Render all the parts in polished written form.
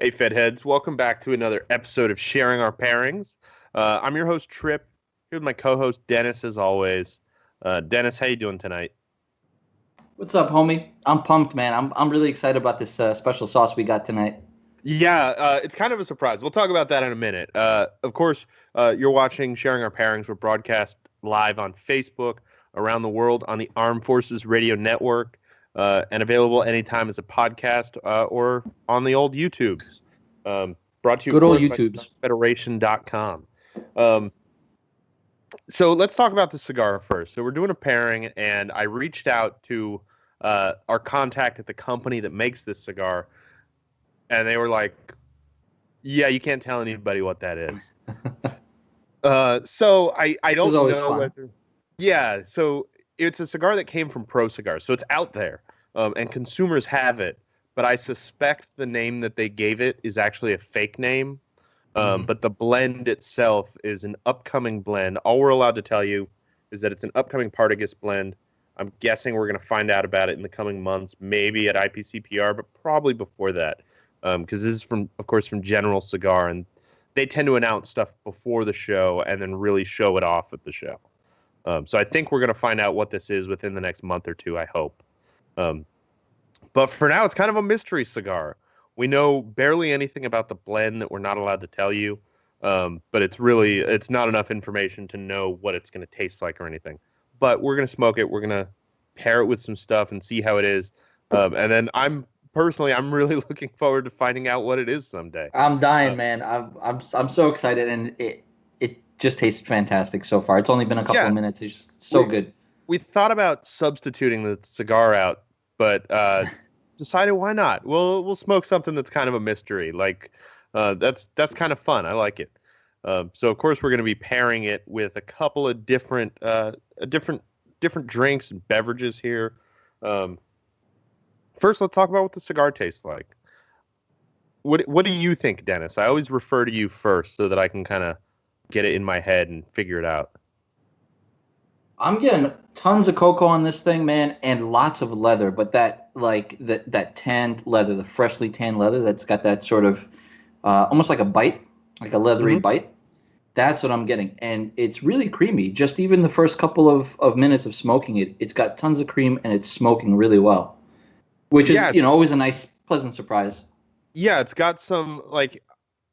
Hey, Fedheads, welcome back to another episode of Sharing Our Pairings. I'm your host, Tripp, here with my co-host, Dennis, as always. Dennis, how you doing tonight? What's up, homie? I'm pumped, man. I'm really excited about this special sauce we got tonight. Yeah, it's kind of a surprise. We'll talk about that in a minute. Of course, you're watching Sharing Our Pairings. We're broadcast live on Facebook, around the world on the Armed Forces Radio Network, and available anytime as a podcast or on the old YouTubes. Brought to you, Good of old course, by YouTubes. CigarFederation.com. So let's talk about the cigar first. So we're doing a pairing, and I reached out to our contact at the company that makes this cigar, and they were like, "Yeah, you can't tell anybody what that is." So I Which was don't always know fun. whether. Yeah, so it's a cigar that came from ProCigar, so it's out there, and consumers have it. But I suspect the name that they gave it is actually a fake name. But the blend itself is an upcoming blend. All we're allowed to tell you is that it's an upcoming Partagas blend. I'm guessing we're going to find out about it in the coming months, maybe at IPCPR, but probably before that, because this is of course, from General Cigar, and they tend to announce stuff before the show and then really show it off at the show. So I think we're going to find out what this is within the next month or two, I hope. But for now, it's kind of a mystery cigar. We know barely anything about the blend that we're not allowed to tell you, but it's not enough information to know what it's going to taste like or anything. But we're going to smoke it. We're going to pair it with some stuff and see how it is. And then I'm really looking forward to finding out what it is someday. I'm dying, man. I'm so excited, and it just tastes fantastic so far. It's only been a couple of minutes. It's just so good. We thought about substituting the cigar out, but decided why not? We'll smoke something that's kind of a mystery. Like that's kind of fun. I like it. So of course we're going to be pairing it with a couple of different drinks and beverages here. First, let's talk about what the cigar tastes like. What do you think, Dennis? I always refer to you first so that I can kind of get it in my head and figure it out. I'm getting tons of cocoa on this thing, man, and lots of leather. But that tanned leather, the freshly tanned leather, that's got that sort of almost like a bite, like a leathery bite. That's what I'm getting, and it's really creamy. Just even the first couple of minutes of smoking it, it's got tons of cream, and it's smoking really well, which is always a nice, pleasant surprise. Yeah, it's got some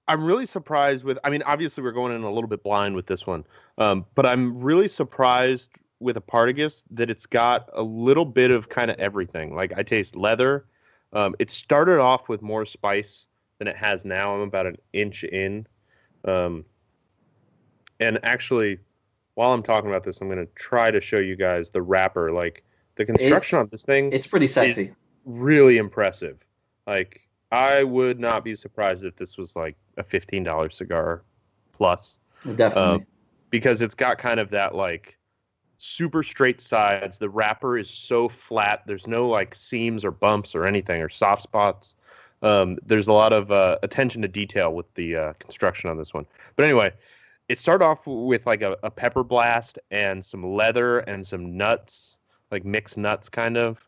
I'm really surprised with. I mean, obviously we're going in a little bit blind with this one, but I'm really surprised with a Partagas that it's got a little bit of kind of everything. Like I taste leather. It started off with more spice than it has now. I'm about an inch in, and actually, while I'm talking about this, I'm going to try to show you guys the wrapper. Like the construction on this thing, it's pretty sexy. Is really impressive. Like I would not be surprised if this was like a $15 cigar plus. Definitely. Because it's got kind of that like super straight sides. The wrapper is so flat. There's no like seams or bumps or anything or soft spots. There's a lot of attention to detail with the construction on this one. But anyway, it started off with like a pepper blast and some leather and some nuts, like mixed nuts kind of.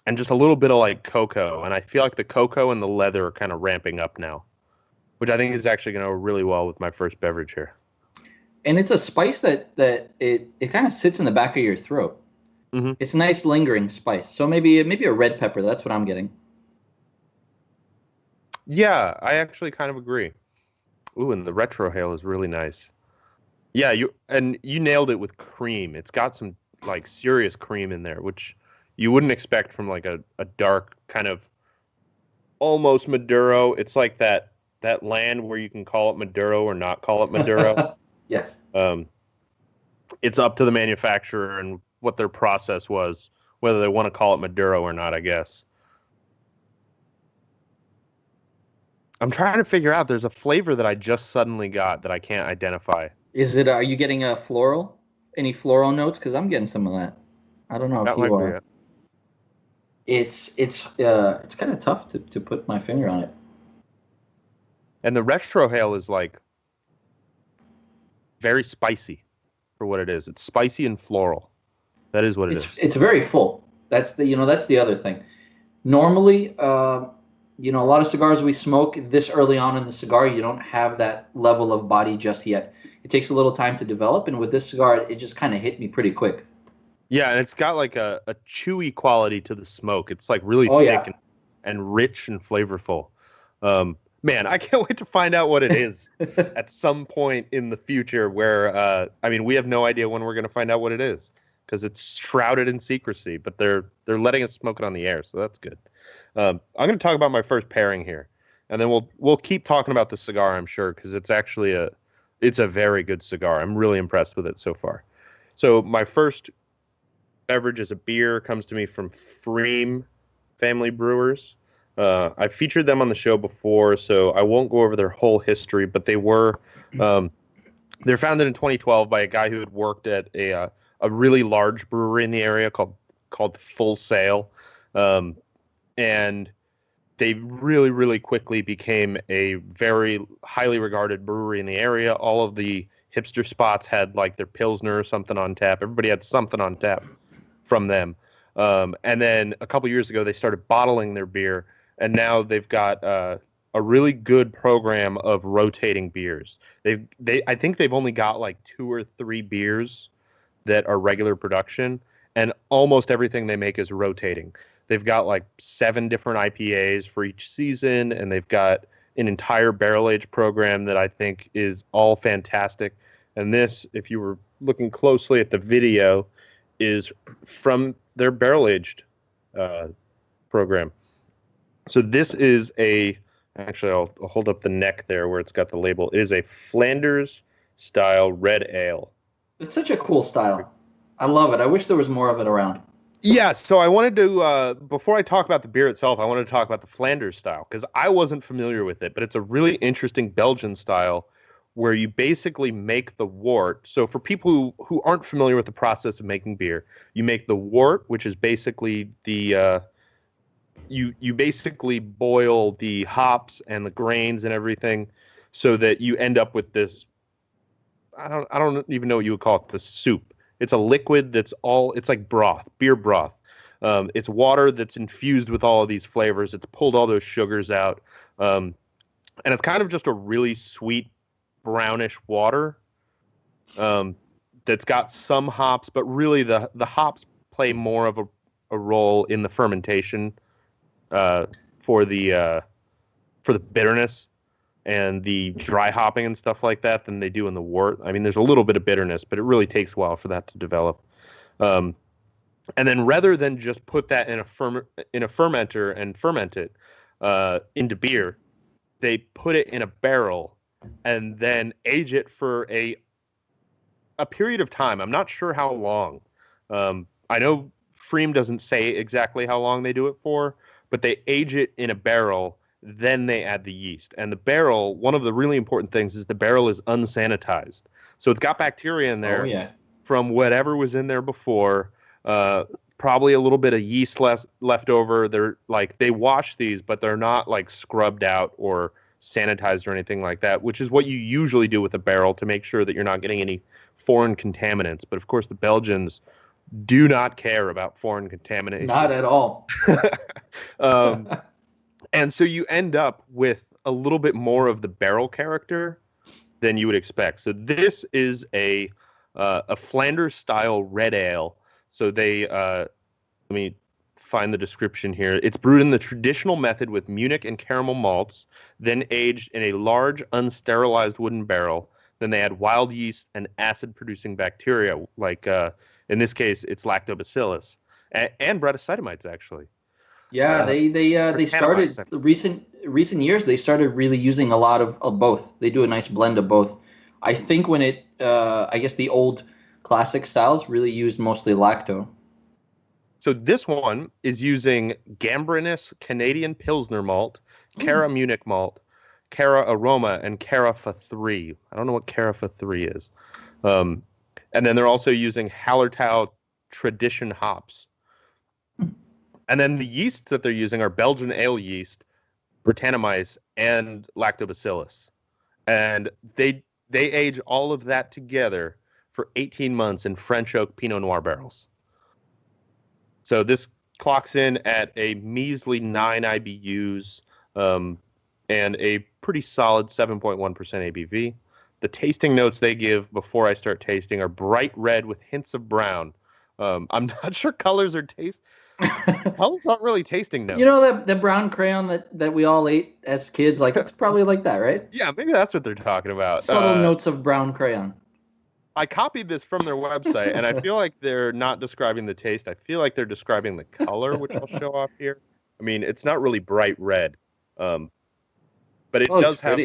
And just a little bit of like cocoa. And I feel like the cocoa and the leather are kind of ramping up now, which I think is actually going to go really well with my first beverage here. And it's a spice that it kind of sits in the back of your throat. Mm-hmm. It's a nice lingering spice. So maybe a red pepper. That's what I'm getting. Yeah, I actually kind of agree. Ooh, and the retrohale is really nice. Yeah, you nailed it with cream. It's got some like serious cream in there, which you wouldn't expect from like a dark kind of almost Maduro. It's like that land where you can call it Maduro or not call it Maduro. Yes. It's up to the manufacturer and what their process was, whether they want to call it Maduro or not, I guess. I'm trying to figure out, there's a flavor that I just suddenly got that I can't identify. Are you getting a floral? Any floral notes? Because I'm getting some of that. I don't know if you are. It's kind of tough to put my finger on it. And the retrohale is like very spicy for what it is. It's spicy and floral. That is what it is. It's very full. That's the other thing. Normally, You know, a lot of cigars we smoke this early on in the cigar, you don't have that level of body just yet. It takes a little time to develop, and with this cigar, it just kind of hit me pretty quick. Yeah, and it's got like a chewy quality to the smoke. It's like really Oh thick yeah. and rich and flavorful. Man, I can't wait to find out what it is at some point in the future where I mean, we have no idea when we're going to find out what it is because it's shrouded in secrecy, but they're letting us smoke it on the air, so that's good. I'm going to talk about my first pairing here, and then we'll keep talking about the cigar, I'm sure, because it's a very good cigar. I'm really impressed with it so far. So my first beverage is a beer, comes to me from Freem Family Brewers. I've featured them on the show before, so I won't go over their whole history, but um, they're founded in 2012 by a guy who had worked at a really large brewery in the area called Full Sail, um, and they really, really quickly became a very highly regarded brewery in the area. All of the hipster spots had like their Pilsner or something on tap. Everybody had something on tap from them. And then a couple years ago, they started bottling their beer, and now they've got a really good program of rotating beers. I think they've only got like 2 or 3 beers that are regular production, and almost everything they make is rotating. They've got like 7 different IPAs for each season, and they've got an entire barrel age program that I think is all fantastic. And this, if you were looking closely at the video, is from their barrel aged uh, program. So this is actually, I'll hold up the neck there where it's got the label. It is a Flanders style red ale. It's such a cool style. I love it. I wish there was more of it around. Yeah, so I wanted to, before I talk about the beer itself, I wanted to talk about the Flanders style because I wasn't familiar with it, but it's a really interesting Belgian style where you basically make the wort. So for people who aren't familiar with the process of making beer, you make the wort, which is basically you basically boil the hops and the grains and everything so that you end up with this. I don't even know what you would call it. The soup. It's a liquid it's like broth, beer broth. It's water that's infused with all of these flavors. It's pulled all those sugars out, and it's kind of just a really sweet brownish water that's got some hops, but really the hops play more of a role in the fermentation uh, for the bitterness and the dry hopping and stuff like that than they do in the wort. I mean, there's a little bit of bitterness, but it really takes a while for that to develop. Um, and then rather than just put that in a fermenter and ferment it into beer, they put it in a barrel and then age it for a period of time. I'm not sure how long. I know Freem doesn't say exactly how long they do it for, but they age it in a barrel, then they add the yeast. And the barrel, one of the really important things is the barrel is unsanitized. So it's got bacteria in Oh there yeah. from whatever was in there before. Uh, Probably a little bit of yeast left over. They wash these, but they're not like scrubbed out or sanitized or anything like that, which is what you usually do with a barrel to make sure that you're not getting any foreign contaminants. But of course, the Belgians do not care about foreign Not contamination. at all. um, and so you end up with a little bit more of the barrel character than you would expect. So this is a Flanders style red ale. So let me find the description here. It's brewed in the traditional method with Munich and caramel malts, then aged in a large unsterilized wooden barrel. Then they add wild yeast and acid-producing bacteria, like in this case, it's lactobacillus and Brettanomyces actually. Yeah, Uh, they started Brettanomyces. recent years. They started really using a lot of both. They do a nice blend of both. I think when I guess the old classic styles really used mostly lacto. So this one is using Gambrinus Canadian Pilsner malt, Mm. Cara Munich malt, Cara Aroma, and Carafa 3. I don't know what Carafa 3 is. Um, and then they're also using Hallertau Tradition hops. And then the yeasts that they're using are Belgian ale yeast, Brettanomyces, and Lactobacillus. And they age all of that together for 18 months in French oak Pinot Noir barrels. So this clocks in at a measly 9 IBUs. and a pretty solid 7.1% ABV. The tasting notes they give before I start tasting are bright red with hints of brown. I'm not sure colors are colors aren't really tasting notes. You know that the brown crayon that we all ate as kids, like it's probably like that, right? Yeah, maybe that's what they're talking about. Subtle notes of brown crayon. I copied this from their website, and I feel like they're not describing the taste. I feel like they're describing the color, which I'll show off here. I mean, it's not really bright red, but it does have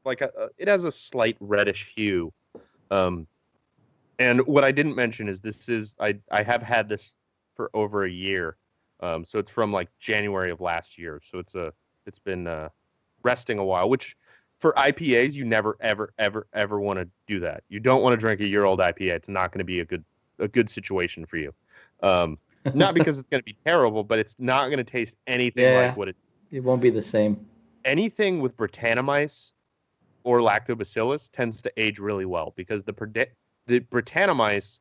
like it has a slight reddish hue. And what I didn't mention is I have had this for over a year. So it's from like January of last year. So it's been resting a while, which for IPAs, you never, ever, ever, ever want to do that. You don't want to drink a year-old IPA. It's not going to be a good situation for you. Not because it's going to be terrible, but it's not going to taste anything like what it won't be the same. Anything with Brettanomyces or Lactobacillus tends to age really well because the Brettanomyces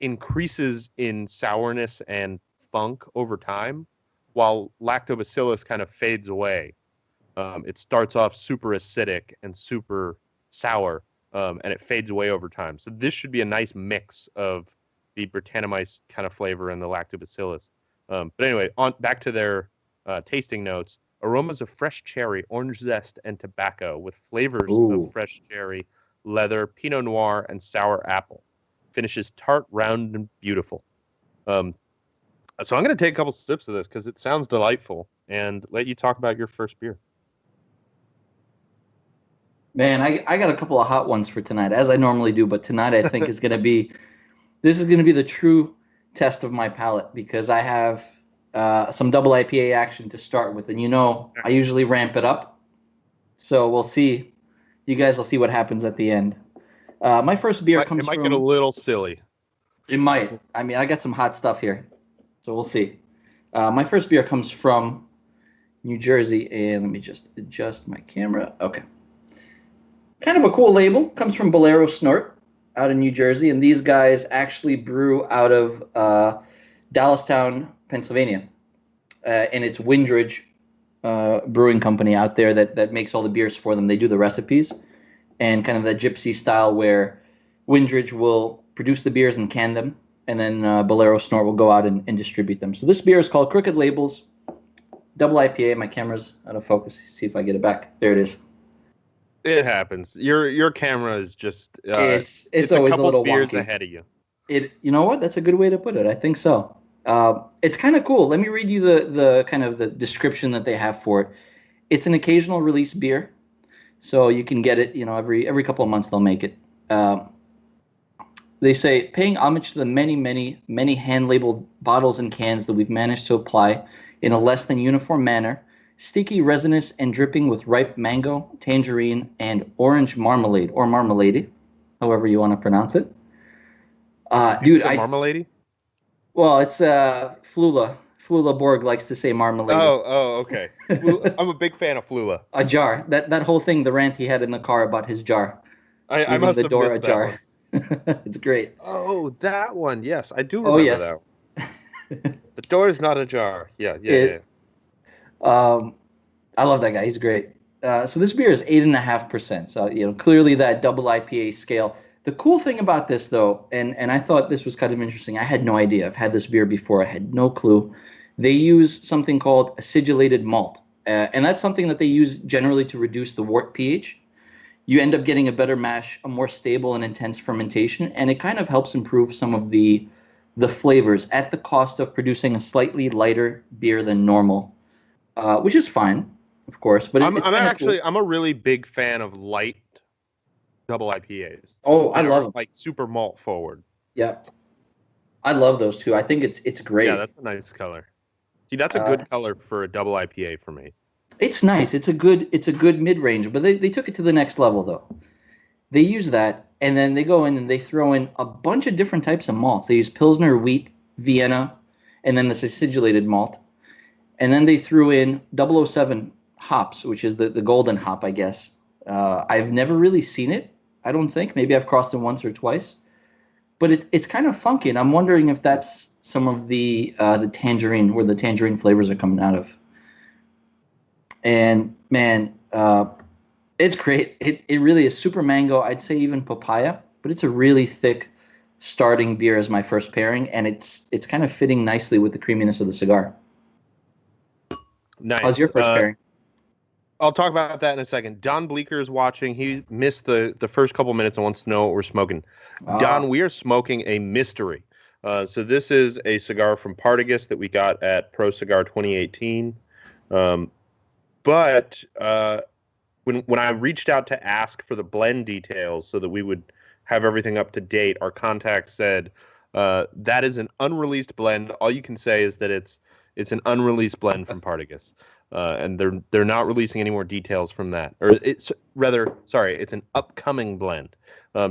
increases in sourness and funk over time, while Lactobacillus kind of fades away. It starts off super acidic and super sour, and it fades away over time. So this should be a nice mix of the Brettanomyces kind of flavor and the Lactobacillus. But anyway, back to their tasting notes. Aromas of fresh cherry, orange zest, and tobacco with flavors of fresh cherry, leather, Pinot Noir, and sour apple. Finishes tart, round, and beautiful. So I'm going to take a couple sips of this because it sounds delightful and let you talk about your first beer. Man, I got a couple of hot ones for tonight, as I normally do, but tonight I think is going to be the true test of my palate because I have some double IPA action to start with, and I usually ramp it up, so we'll see. You guys will see what happens at the end. My first beer comes from... It might get a little silly. It might. I mean, I got some hot stuff here, so we'll see. My first beer comes from New Jersey, and let me just adjust my camera. Okay. Kind of a cool label. Comes from Bolero Snort out in New Jersey, and these guys actually brew out of Dallastown, Pennsylvania, and it's Windridge Brewing Company out there that makes all the beers for them. They do the recipes, and kind of the gypsy style where Windridge will produce the beers and can them, and then Bolero Snort will go out and distribute them. So this beer is called Crooked Labels Double IPA. My camera's out of focus. See if I get it back. There it is. It happens. Your camera is just it's always a little beers wonky. Ahead of you. You know what? That's a good way to put it. I think so. It's kind of cool. Let me read you the kind of the description that they have for it. It's an occasional release beer, so you can get it. Every couple of months they'll make it. They say, paying homage to the many, many, many hand-labeled bottles and cans that we've managed to apply in a less than uniform manner, sticky, resinous, and dripping with ripe mango, tangerine, and orange marmalade, or marmalade, however you want to pronounce it. Marmalade? Well, it's Flula. Flula Borg likes to say marmalade. Oh, okay. I'm a big fan of Flula. A jar. That whole thing, the rant he had in the car about his jar. I must have missed that one. It's great. Oh, that one. Yes, I do remember that. The door is not a jar. Yeah. I love that guy. He's great. So this beer is 8.5%. So clearly that double IPA scale. The cool thing about this, though, and I thought this was kind of interesting. I had no idea. I've had this beer before. I had no clue. They use something called acidulated malt, and that's something that they use generally to reduce the wort pH. You end up getting a better mash, a more stable and intense fermentation, and it kind of helps improve some of the flavors at the cost of producing a slightly lighter beer than normal, which is fine, of course. But I'm a really big fan of light double IPAs. Oh, I love them. Like super malt forward. Yeah, I love those too. I think it's great. Yeah, that's a nice color. See, that's a good color for a double IPA for me. It's nice. It's a good mid-range, but they took it to the next level though. They use that, and then they go in and they throw in a bunch of different types of malts. They use Pilsner, wheat, Vienna, and then this acidulated malt. And then they threw in 007 hops, which is the golden hop, I guess. I've never really seen it, I don't think. Maybe I've crossed it once or twice. But it's kind of funky, and I'm wondering if that's some of the tangerine, where the tangerine flavors are coming out of. And man, it's great. It really is super mango. I'd say even papaya, but it's a really thick starting beer as my first pairing, and it's kind of fitting nicely with the creaminess of the cigar. Nice. How's your first pairing? I'll talk about that in a second. Don Bleeker is watching. He missed the first couple minutes and wants to know what we're smoking. Don, we are smoking a mystery. So this is a cigar from Partagas that we got at ProCigar 2018. But when I reached out to ask for the blend details so that we would have everything up to date, our contact said that is an unreleased blend. All you can say is that it's an unreleased blend from Partagas. And they're not releasing any more details from that. Or it's an upcoming blend.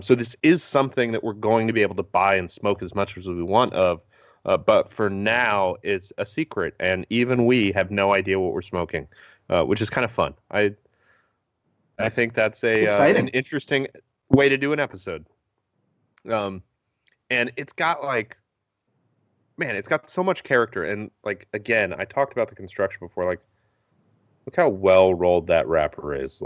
So this is something that we're going to be able to buy and smoke as much as we want of. But for now, it's a secret, and even we have no idea what we're smoking, which is kind of fun. I think that's an interesting way to do an episode. And it's got it's got so much character, and again, I talked about the construction before. Look how well rolled that wrapper is.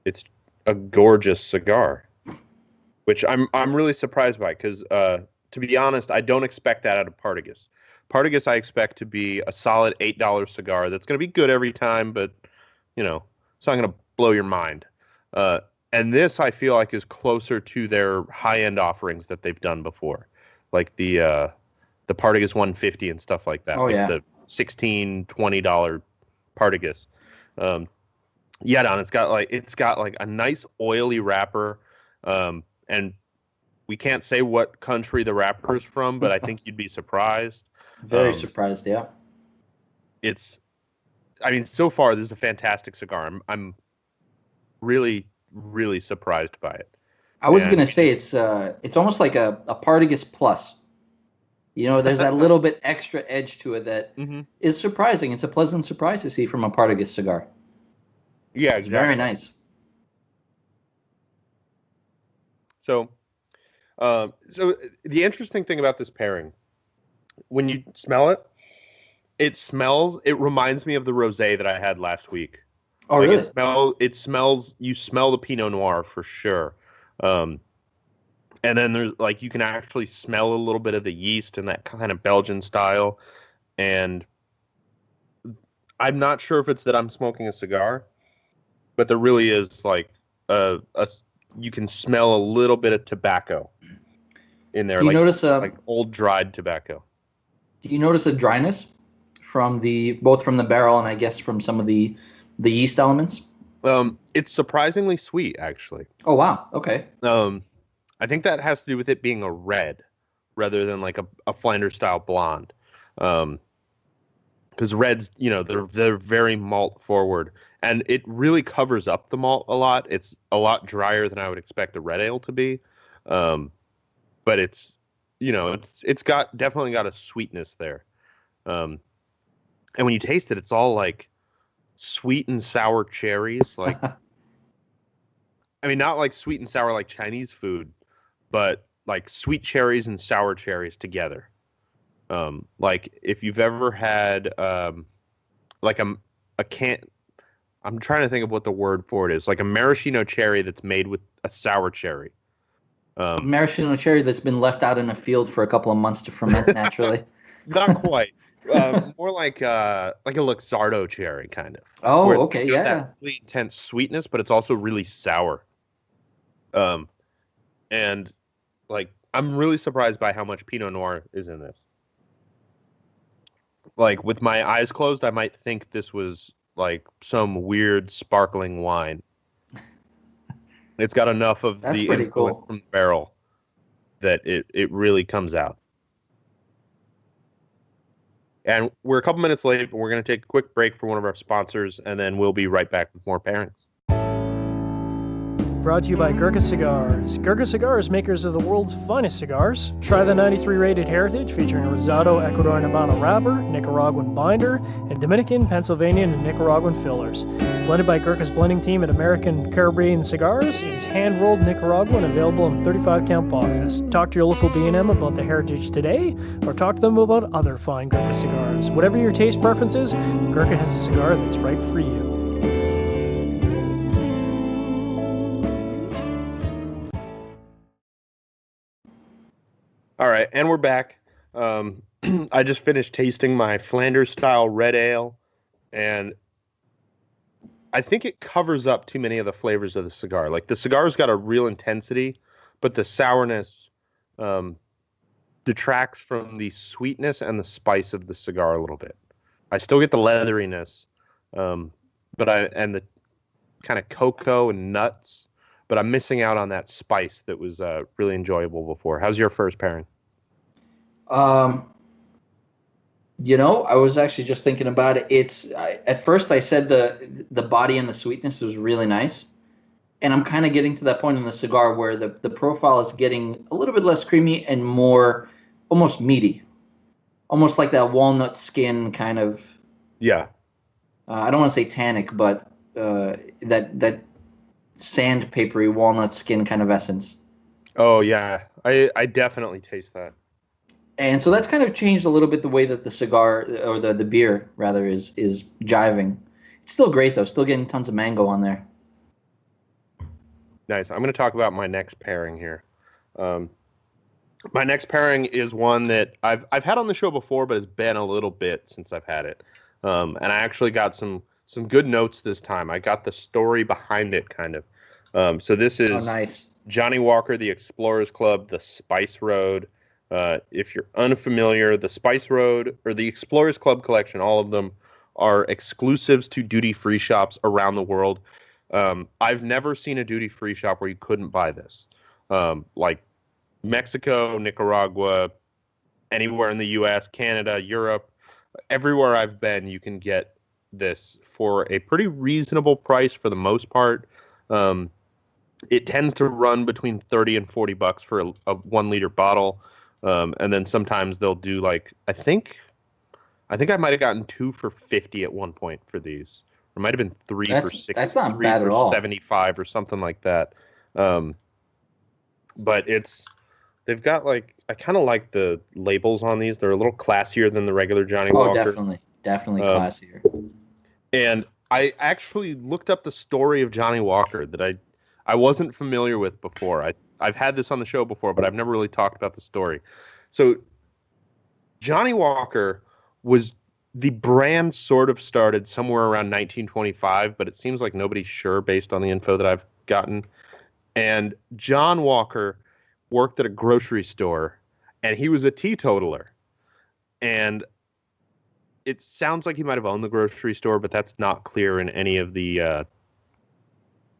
It's a gorgeous cigar, which I'm really surprised by because, to be honest, I don't expect that out of Partagas. Partagas I expect to be a solid $8 cigar that's going to be good every time, but it's not going to blow your mind. And this I feel like is closer to their high-end offerings that they've done before, like the Partagas 150 and stuff like that. The $16, $20 Partagas. Don, it's got a nice oily wrapper, and we can't say what country the wrapper is from, but I think you'd be surprised. Very surprised, yeah. So far this is a fantastic cigar. I'm really, really surprised by it. I was gonna say it's almost like a Partagas plus. There's that little bit extra edge to it that is surprising. It's a pleasant surprise to see from a Partagas cigar. Yeah, it's very nice. So the interesting thing about this pairing, when you smell it, it reminds me of the rosé that I had last week. Oh, really? You smell the Pinot Noir for sure. And then there's you can actually smell a little bit of the yeast and that kind of Belgian style. And I'm not sure if it's that I'm smoking a cigar, but there really is you can smell a little bit of tobacco in there. Do you notice old dried tobacco? Do you notice a dryness from both from the barrel and I guess from some of the yeast elements? It's surprisingly sweet, actually. Oh wow, okay. I think that has to do with it being a red rather than a Flanders style blonde. Because reds, they're very malt forward, and it really covers up the malt a lot. It's a lot drier than I would expect a red ale to be. But it's definitely got a sweetness there. And when you taste it, it's all sweet and sour cherries. Not sweet and sour like Chinese food, but sweet cherries and sour cherries together. If you've ever had I'm trying to think of what the word for it is, like a maraschino cherry that's made with a sour cherry. Maraschino cherry that's been left out in a field for a couple of months to ferment naturally. Not quite. More like a Luxardo cherry kind of. Oh, okay, yeah. That really intense sweetness, but it's also really sour. And I'm really surprised by how much Pinot Noir is in this. With my eyes closed, I might think this was some weird sparkling wine. It's got enough of the influence from the barrel that it really comes out. And we're a couple minutes late, but we're going to take a quick break for one of our sponsors, and then we'll be right back with more pairings. brought to you by Gurkha Cigars. Gurkha Cigars, makers of the world's finest cigars. Try the 93 rated Heritage featuring Rosado, Ecuadorian Habano wrapper, Nicaraguan binder, and Dominican, Pennsylvania, and Nicaraguan fillers. Blended by Gurkha's blending team at American Caribbean Cigars, it is hand-rolled Nicaraguan, available in 35-count boxes. Talk to your local B&M about the Heritage today, or talk to them about other fine Gurkha cigars. Whatever your taste preference is, Gurkha has a cigar that's right for you. All right, and we're back. I just finished tasting my Flanders-style red ale, and I think it covers up too many of the flavors of the cigar. Like, the cigar's got a real intensity, but the sourness detracts from the sweetness and the spice of the cigar a little bit. I still get the leatheriness, and the kind of cocoa and nuts, but I'm missing out on that spice that was really enjoyable before. How's your first pairing? I was actually just thinking about it. At first I said the body and the sweetness was really nice, and I'm kind of getting to that point in the cigar where the profile is getting a little bit less creamy and more almost meaty, almost like that walnut skin kind of. Yeah. I don't want to say tannic, but that sandpapery walnut skin kind of essence. Oh yeah, I definitely taste that. And so that's kind of changed a little bit the way that the cigar, or the beer rather, is jiving. It's still great though, still getting tons of mango on there. Nice. I'm going to talk about my next pairing here. My next pairing is one that I've had on the show before, but it's been a little bit since I've had it. And I actually got some good notes this time. I got the story behind it, kind of. So this is nice. Johnnie Walker, the Explorers Club, the Spice Road. If you're unfamiliar, the Spice Road or the Explorers Club collection, all of them are exclusives to duty-free shops around the world. I've never seen a duty-free shop where you couldn't buy this. Like Mexico, Nicaragua, anywhere in the U.S., Canada, Europe, everywhere I've been, you can get this for a pretty reasonable price for the most part. It tends to run between $30 and $40 for a 1 liter bottle. And then sometimes they'll do like, I think I might have gotten 2 for $50 at one point for these. Or it might have been 3 for $60. That's not bad at all. $75 or something like that. But they've got like, I kind of like the labels on these. They're a little classier than the regular Johnnie Walker. Definitely classier. And I actually looked up the story of Johnnie Walker that I wasn't familiar with before. I've had this on the show before, but I've never really talked about the story. So Johnnie Walker the brand sort of started somewhere around 1925, but it seems like nobody's sure based on the info that I've gotten. And John Walker worked at a grocery store, and he was a teetotaler. And it sounds like he might have owned the grocery store, but that's not clear in any of the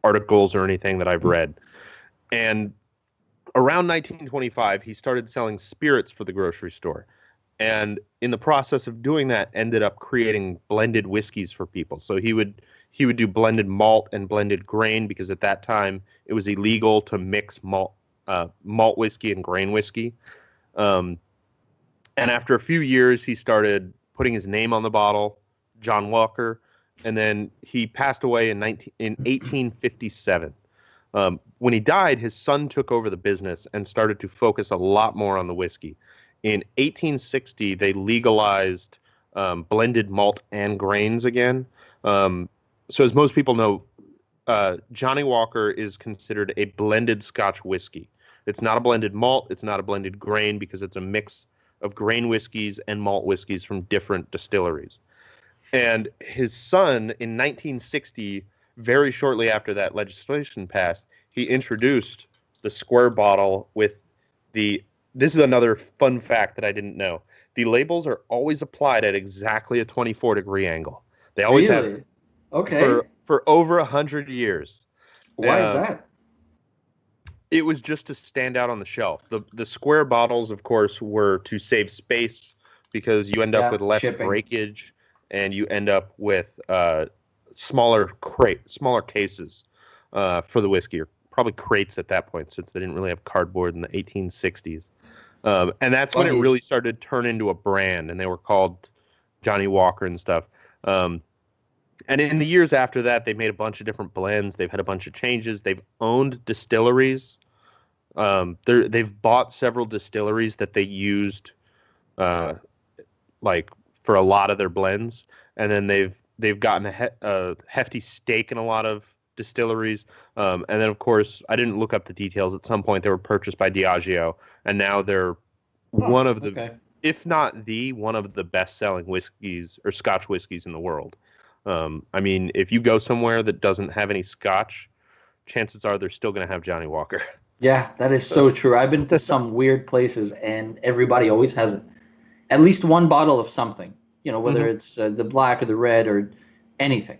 articles or anything that I've read. And around 1925, he started selling spirits for the grocery store. And in the process of doing that, ended up creating blended whiskeys for people. So he would do blended malt and blended grain, because at that time it was illegal to mix malt whiskey and grain whiskey. And after a few years, he started putting his name on the bottle, John Walker, and then he passed away in 1857. When he died, his son took over the business and started to focus a lot more on the whiskey. In 1860, they legalized blended malt and grains again. So as most people know, Johnnie Walker is considered a blended Scotch whiskey. It's not a blended malt. It's not a blended grain, because it's a mix of grain whiskeys and malt whiskeys from different distilleries. And his son, in 1960, very shortly after that legislation passed, he introduced the square bottle with this is another fun fact that I didn't know. The labels are always applied at exactly a 24-degree angle. They always have. Okay. For over 100 years. Why is that? It was just to stand out on the shelf. The square bottles, of course, were to save space, because you end up with less breakage, and you end up with smaller cases for the whiskey, or probably crates at that point, since they didn't really have cardboard in the 1860s. And that's when it really started to turn into a brand, and they were called Johnny Walker and stuff. And in the years after that, they made a bunch of different blends. They've had a bunch of changes. They've owned distilleries. They've bought several distilleries that they used, like for a lot of their blends, and then they've gotten a hefty stake in a lot of distilleries. And then, of course, I didn't look up the details. At some point, they were purchased by Diageo, and now they're one of the, if not the, one of the best-selling whiskeys or Scotch whiskeys in the world. I mean, if you go somewhere that doesn't have any Scotch, chances are they're still going to have Johnny Walker. Yeah, that is so true. I've been to some weird places, and everybody always has at least one bottle of something, you know, whether it's the black or the red or anything.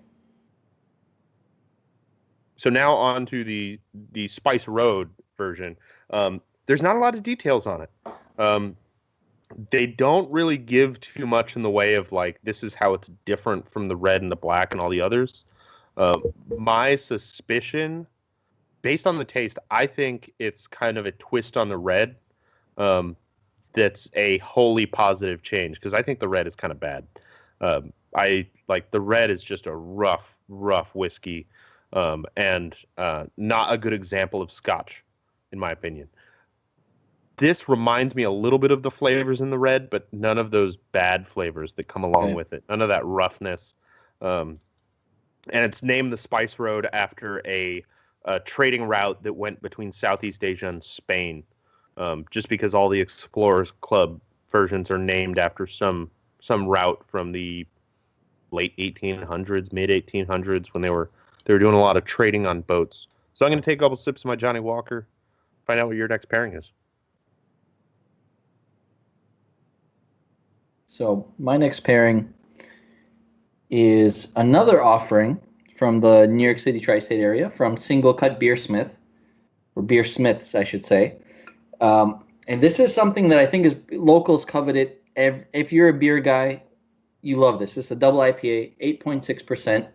So now on to the Spice Road version. There's not a lot of details on it. They don't really give too much in the way of, like, this is how it's different from the red and the black and all the others. My suspicion, based on the taste, I think it's kind of a twist on the red. That's a wholly positive change, because I think the red is kind of bad. I like the red is just a rough whiskey, and not a good example of Scotch, in my opinion. This reminds me a little bit of the flavors in the red, but none of those bad flavors that come along with it. None of that roughness. And it's named the Spice Road after a trading route that went between Southeast Asia and Spain. Just because all the Explorers Club versions are named after some route from the late 1800s, mid 1800s, when they were doing a lot of trading on boats. So I'm going to take a couple sips of my Johnny Walker, find out what your next pairing is. So my next pairing is another offering from the New York City tri-state area from Single Cut Beersmith, or Beersmiths, I should say. And this is something that I think is locals covet it. If you're a beer guy, you love this. This is a double IPA, 8.6%.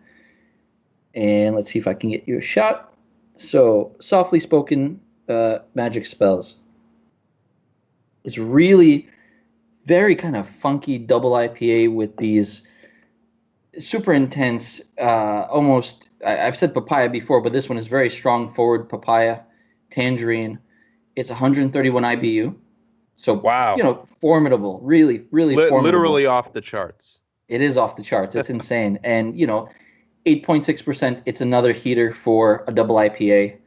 And let's see if I can get you a shot. So, softly spoken magic spells. It's really very kind of funky double IPA with these super intense, almost, I've said papaya before, but this one is very strong forward papaya, tangerine. It's 131 IBU. So, wow, you know, formidable, really formidable. Literally off the charts. It is off the charts. It's insane. And, you know, 8.6%, it's another heater for a double IPA.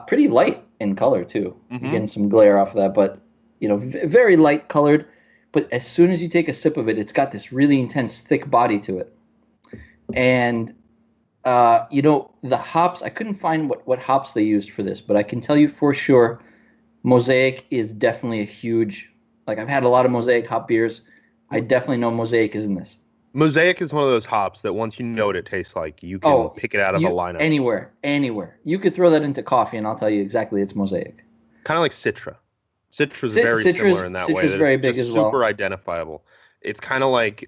Pretty light in color, too. You're getting some glare off of that, but, you know, very light colored. But as soon as you take a sip of it, it's got this really intense, thick body to it. And, you know, the hops, I couldn't find what hops they used for this, but I can tell you for sure, Mosaic is definitely a huge, like, I've had a lot of Mosaic hop beers. I definitely know Mosaic is in this. Mosaic is one of those hops that once you know what it tastes like, you can pick it out of a lineup. Anywhere. You could throw that into coffee, and I'll tell you exactly it's Mosaic. Kind of like Citra. Citra's very similar in that way. Citra's very big as well. Super identifiable. It's kind of like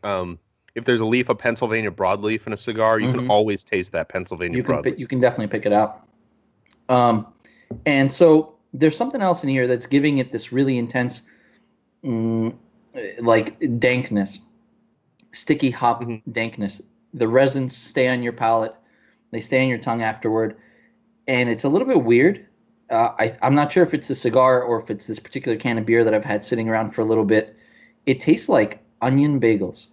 if there's a leaf of Pennsylvania broadleaf in a cigar, you can always taste that Pennsylvania broadleaf. You can definitely pick it out. And so there's something else in here that's giving it this really intense, like, dankness, sticky hop dankness. The resins stay on your palate. They stay on your tongue afterward. And it's a little bit weird. I'm not sure if it's a cigar or if it's this particular can of beer that I've had sitting around for a little bit. It tastes like onion bagels.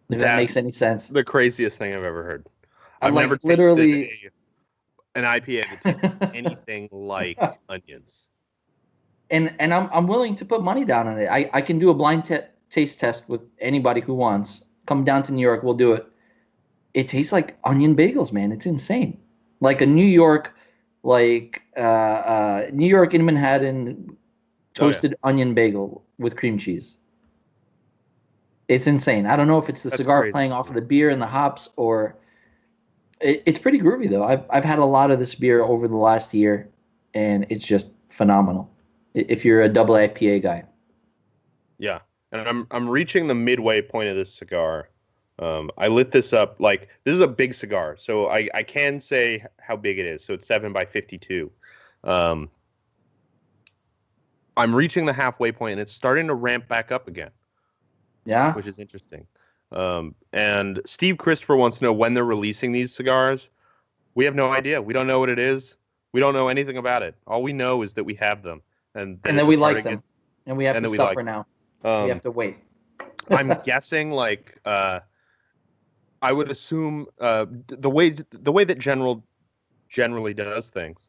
If that makes any sense. The craziest thing I've ever heard. I've like, never literally tasted an IPA that's anything like onions. And I'm willing to put money down on it. I can do a blind taste test with anybody who wants. Come down to New York, we'll do it. It tastes like onion bagels, man. It's insane. Like a New York, New York in Manhattan toasted onion bagel with cream cheese. It's insane. I don't know if it's the cigar playing off of the beer and the hops, or it's pretty groovy though. I've had a lot of this beer over the last year, and it's just phenomenal. If you're a double IPA guy. Yeah, and I'm reaching the midway point of this cigar. I lit this up, like, this is a big cigar, so I can say how big it is. So it's 7 by 52. I'm reaching the halfway point, and it's starting to ramp back up again. Yeah. Which is interesting. And Steve Christopher wants to know when they're releasing these cigars. We have no idea. We don't know what it is. We don't know anything about it. All we know is that we have them, and that we like them, and we have to suffer now. We have to wait. I'm guessing, like, I would assume the way that generally does things,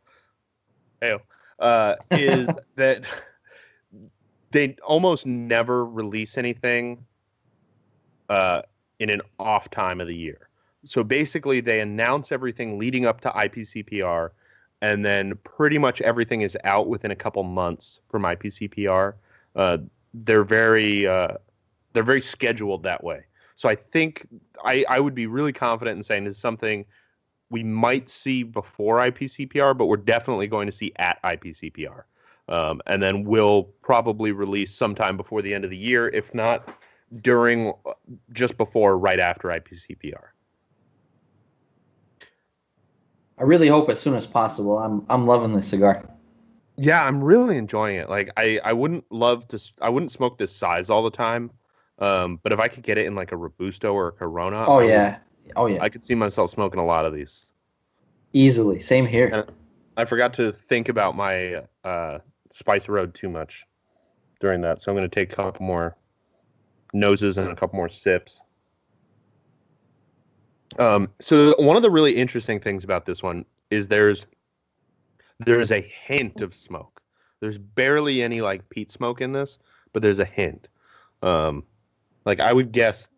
is that they almost never release anything in an off time of the year. So basically, they announce everything leading up to IPCPR, and then pretty much everything is out within a couple months from IPCPR. They're very scheduled that way. So I think I would be really confident in saying this is something we might see before IPCPR, but we're definitely going to see at IPCPR. And then we'll probably release sometime before the end of the year, if not during, just before, right after IPCPR. I really hope as soon as possible. I'm loving this cigar. Yeah, I'm really enjoying it. Like, I wouldn't smoke this size all the time. But if I could get it in like a Robusto or a Corona, I could see myself smoking a lot of these. Easily. Same here. And I forgot to think about my Spice Road too much during that, so I'm going to take a couple more noses and a couple more sips. So one of the really interesting things about this one is there's a hint of smoke. There's barely any like peat smoke in this, but there's a hint. Like I would guess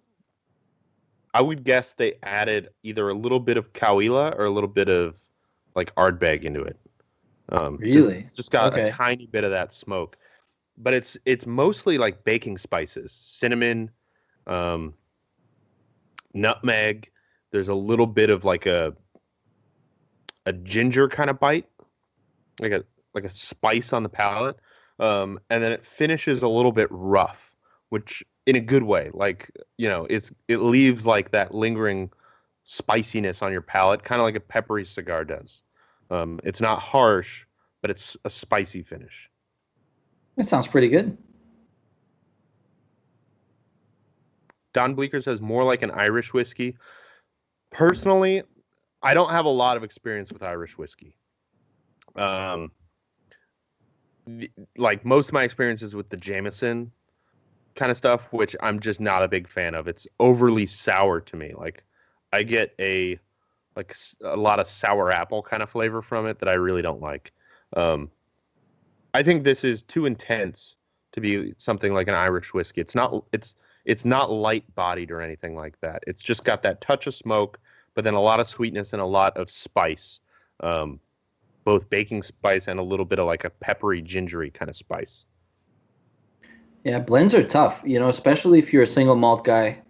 they added either a little bit of Cahuilla or a little bit of like Ardbeg into it. Really? It's just got a tiny bit of that smoke, but it's mostly like baking spices, cinnamon, nutmeg. There's a little bit of like a ginger kind of bite, like a spice on the palate, and then it finishes a little bit rough, which in a good way. Like, you know, it leaves like that lingering spiciness on your palate, kind of like a peppery cigar does. It's not harsh, but it's a spicy finish. That sounds pretty good. Don Bleeker says more like an Irish whiskey. Personally, I don't have a lot of experience with Irish whiskey. Like most of my experiences with the Jameson kind of stuff, which I'm just not a big fan of. It's overly sour to me. Like I get a lot of sour apple kind of flavor from it that I really don't like. I think this is too intense to be something like an Irish whiskey. It's not light bodied or anything like that. It's just got that touch of smoke, but then a lot of sweetness and a lot of spice, both baking spice and a little bit of like a peppery, gingery kind of spice. Yeah, blends are tough, you know, especially if you're a single malt guy.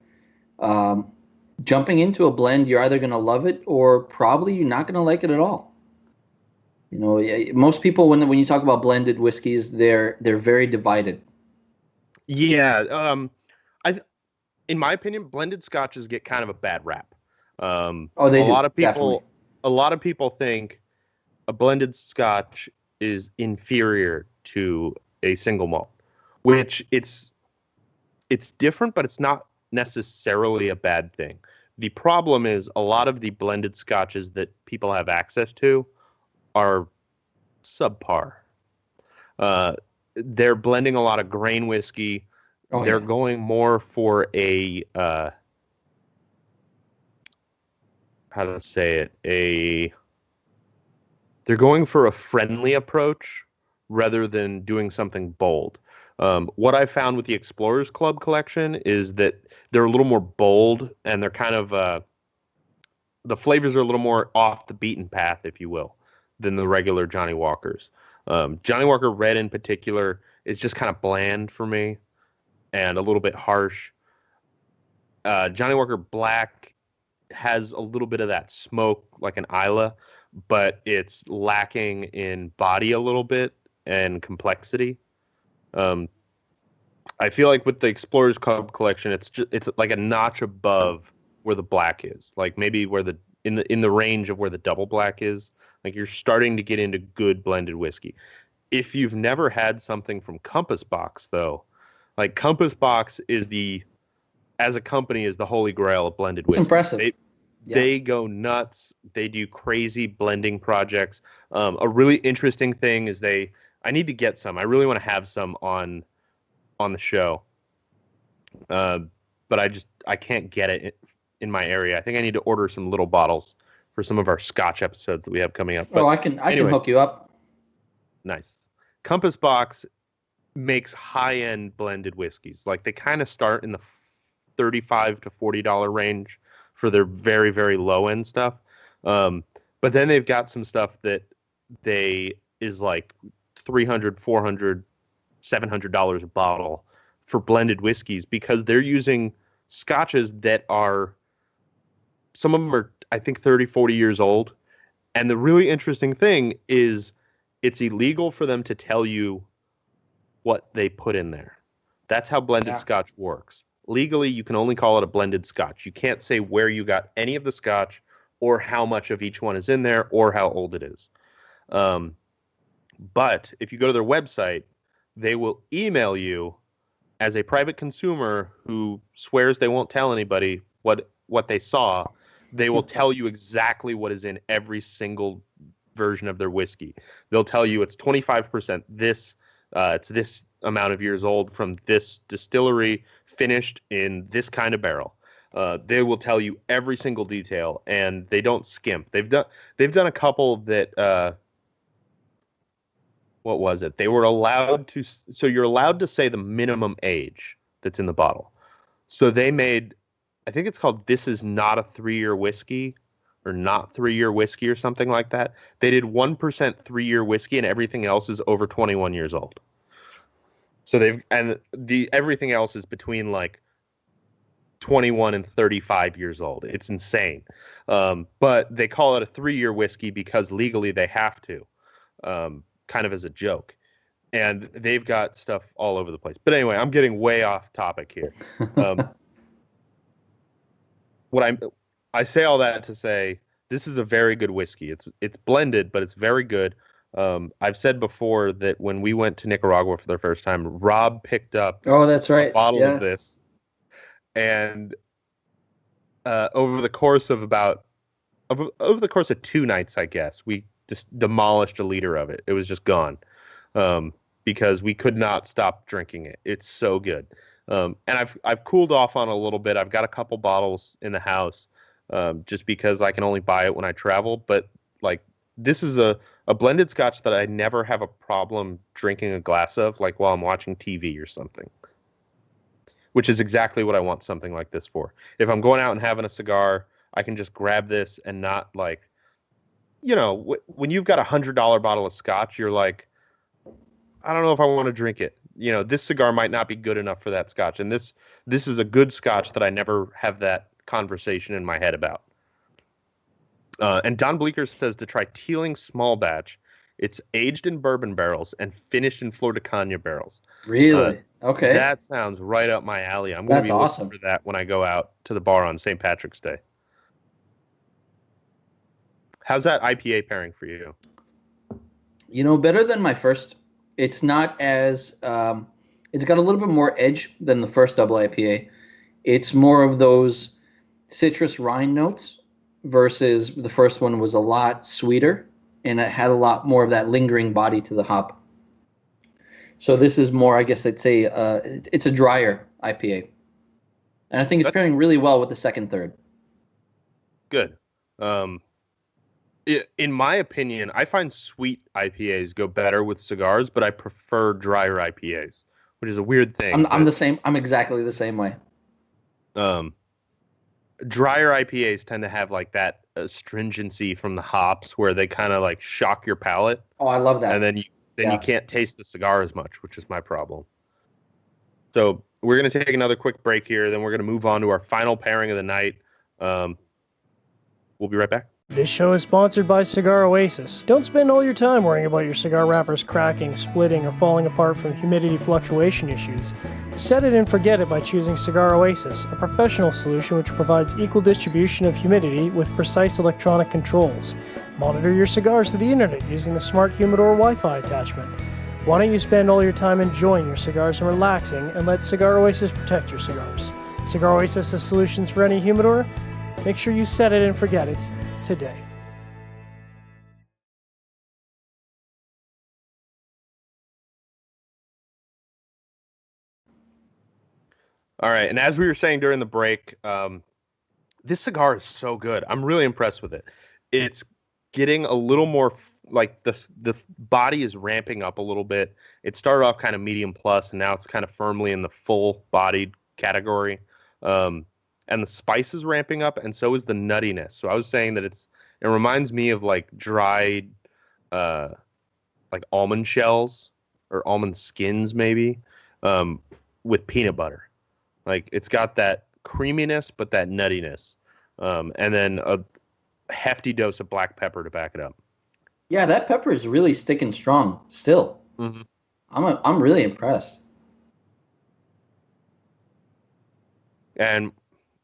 Jumping into a blend, you're either going to love it or probably you're not going to like it at all. You know, most people, when you talk about blended whiskeys, they're very divided. Yeah, in my opinion, blended scotches get kind of a bad rap. They do. Definitely. A lot of people think a blended scotch is inferior to a single malt, which it's different, but it's not necessarily a bad thing. The problem is a lot of the blended scotches that people have access to are subpar. They're blending a lot of grain whiskey. They're going more for a they're going for a friendly approach rather than doing something bold. What I found with the Explorers Club collection is that they're a little more bold, and they're kind of the flavors are a little more off the beaten path, if you will, than the regular Johnny Walkers. Johnny Walker Red in particular is just kind of bland for me and a little bit harsh. Johnny Walker Black has a little bit of that smoke like an Isla, but it's lacking in body a little bit and complexity. I feel like with the Explorers Club collection, it's like a notch above where the black is, like maybe where the in the range of where the double black is. Like you're starting to get into good blended whiskey. If you've never had something from Compass Box, though, like Compass Box is as a company, is the holy grail of blended whiskey. It's impressive. They go nuts. They do crazy blending projects. A really interesting thing is I need to get some. I really want to have some on the show. But I can't get it in my area. I think I need to order some little bottles for some of our Scotch episodes that we have coming up. But I can hook you up. Nice. Compass Box makes high-end blended whiskeys. Like they kind of start in the $35 to $40 range for their very, very low-end stuff. But then they've got some stuff that is like $300, $400, $700 a bottle for blended whiskeys, because they're using scotches that are, some of them are, I think, 30, 40 years old. And the really interesting thing is it's illegal for them to tell you what they put in there. That's how blended scotch works. Legally, you can only call it a blended scotch. You can't say where you got any of the scotch or how much of each one is in there or how old it is. But if you go to their website, they will email you as a private consumer who swears they won't tell anybody what they saw. They will tell you exactly what is in every single version of their whiskey. They'll tell you it's 25% this, it's this amount of years old from this distillery, finished in this kind of barrel. They will tell you every single detail, and they don't skimp. They've done a couple that what was it? They were allowed to, so you're allowed to say the minimum age that's in the bottle. So they made, I think it's called This Is Not a 3-Year Whiskey, or Not 3-Year Whiskey, or something like that. They did 1% 3-year whiskey, and everything else is over 21 years old. So everything else is between like 21 and 35 years old. It's insane. But they call it a 3-year whiskey because legally they have to, kind of as a joke. And they've got stuff all over the place. But anyway, I'm getting way off topic here. I say all that to say this is a very good whiskey. It's blended, but it's very good. I've said before that when we went to Nicaragua for the first time, Rob picked up that's right. a bottle of this, and over the course of over the course of 2 nights, I guess, we just demolished a liter of it. It was just gone, because we could not stop drinking it. It's so good. And I've cooled off on a little bit. I've got a couple bottles in the house, just because I can only buy it when I travel. But like, this is a blended scotch that I never have a problem drinking a glass of, like while I'm watching TV or something, which is exactly what I want something like this for. If I'm going out and having a cigar, I can just grab this and not like, when you've got $100 bottle of scotch, you're like, I don't know if I want to drink it. This cigar might not be good enough for that scotch. And this is a good scotch that I never have that conversation in my head about. And Don Bleecker says to try Teeling Small Batch. It's aged in bourbon barrels and finished in Flor de Caña barrels. Really? Okay. That sounds right up my alley. I'm going to be looking for that when I go out to the bar on St. Patrick's Day. How's that IPA pairing for you? Better than my first. It's not as it's got a little bit more edge than the first double IPA. It's more of those citrus rind notes versus the first one was a lot sweeter, and it had a lot more of that lingering body to the hop. So this is more, I guess I'd say, it's a drier IPA. And I think it's pairing really well with the second, third. Good. In my opinion, I find sweet IPAs go better with cigars, but I prefer drier IPAs, which is a weird thing. I'm the same. I'm exactly the same way. Drier IPAs tend to have like that astringency from the hops where they kind of like shock your palate. Oh, I love that. And then you can't taste the cigar as much, which is my problem. So we're going to take another quick break here. Then we're going to move on to our final pairing of the night. We'll be right back. This show is sponsored by Cigar Oasis. Don't spend all your time worrying about your cigar wrappers cracking, splitting, or falling apart from humidity fluctuation issues. Set it and forget it by choosing Cigar Oasis, a professional solution which provides equal distribution of humidity with precise electronic controls. Monitor your cigars through the internet using the Smart Humidor Wi-Fi attachment. Why don't you spend all your time enjoying your cigars and relaxing, and let Cigar Oasis protect your cigars? Cigar Oasis has solutions for any humidor. Make sure you set it and forget it today. All right, and as we were saying during the break, this cigar is so good. I'm really impressed with it. It's getting a little more like the body is ramping up a little bit. It started off kind of medium plus, and now it's kind of firmly in the full bodied category. And the spice is ramping up, and so is the nuttiness. So I was saying that it reminds me of like dried like almond shells or almond skins maybe with peanut butter. Like it's got that creaminess, but that nuttiness, and then a hefty dose of black pepper to back it up. Yeah, that pepper is really sticking strong still. Mm-hmm. I'm really impressed. And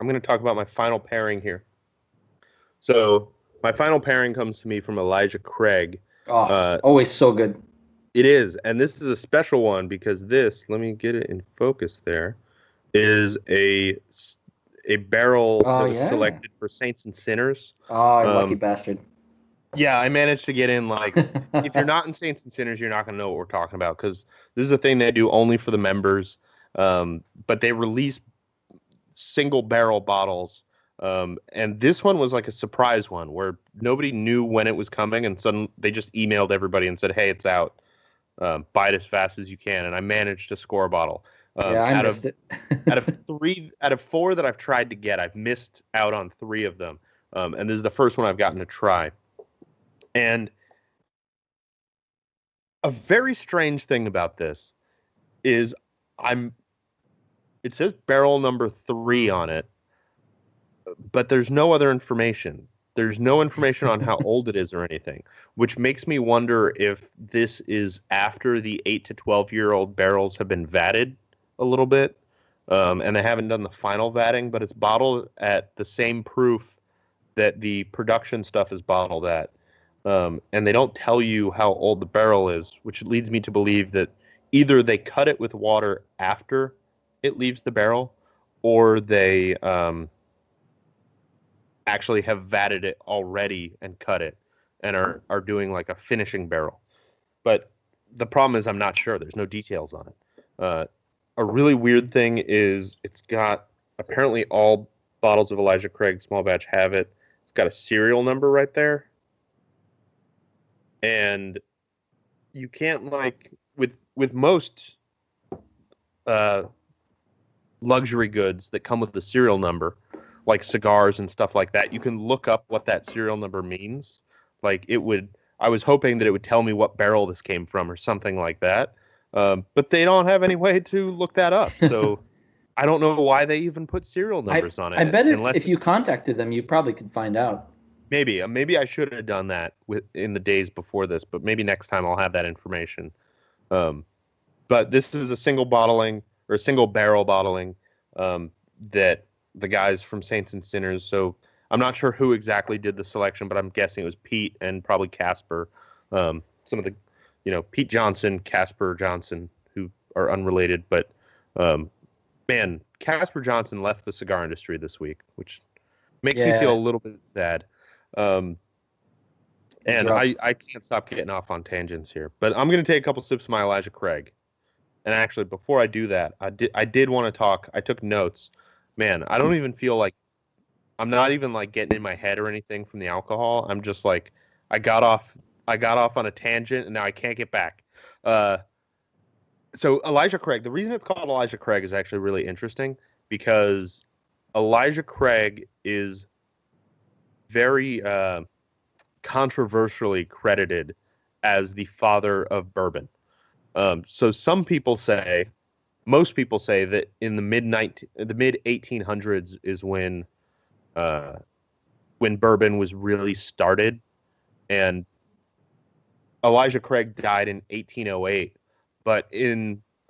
I'm going to talk about my final pairing here. So my final pairing comes to me from Elijah Craig. Oh, always so good. It is, and this is a special one because this, let me get it in focus there, is a barrel that was selected for Saints and Sinners. Oh, you lucky bastard. Yeah, I managed to get in, like, if you're not in Saints and Sinners, you're not going to know what we're talking about because this is a thing they do only for the members, but they release single barrel bottles, and this one was like a surprise one where nobody knew when it was coming, and suddenly they just emailed everybody and said, hey, it's out. Buy it as fast as you can, and I managed to score a bottle. I missed it. out of four that I've tried to get, I've missed out on three of them, and this is the first one I've gotten to try. And a very strange thing about this is it says barrel number 3 on it, but there's no other information. There's no information on how old it is or anything, which makes me wonder if this is after the 8 to 12-year-old barrels have been vatted a little bit, and they haven't done the final vatting, but it's bottled at the same proof that the production stuff is bottled at. And they don't tell you how old the barrel is, which leads me to believe that either they cut it with water after it leaves the barrel, or they actually have vatted it already and cut it and are doing like a finishing barrel. But the problem is I'm not sure. There's no details on it. A really weird thing is it's got, apparently all bottles of Elijah Craig small batch have it. It's got a serial number right there. And you can't, like, with most luxury goods that come with the serial number, like cigars and stuff like that, you can look up what that serial number means. Like I was hoping that it would tell me what barrel this came from or something like that. But they don't have any way to look that up. So I don't know why they even put serial numbers on it. I bet if you contacted them, you probably could find out. Maybe I should have done that in the days before this, but maybe next time I'll have that information. But this is a single bottling or a single barrel bottling that the guys from Saints and Sinners. So I'm not sure who exactly did the selection, but I'm guessing it was Pete and probably Casper. Some of the, Pete Johnson, Casper Johnson, who are unrelated. But man, Casper Johnson left the cigar industry this week, which makes me feel a little bit sad. And I can't stop getting off on tangents here, but I'm going to take a couple sips of my Elijah Craig. And actually, before I do that, I did want to talk. I took notes. Man, I don't even feel like I'm not even like getting in my head or anything from the alcohol. I'm just like, I got off on a tangent and now I can't get back. So Elijah Craig, the reason it's called Elijah Craig is actually really interesting because Elijah Craig is very controversially credited as the father of bourbon. So most people say that in the mid 1800s is when when bourbon was really started. And Elijah Craig died in 1808, but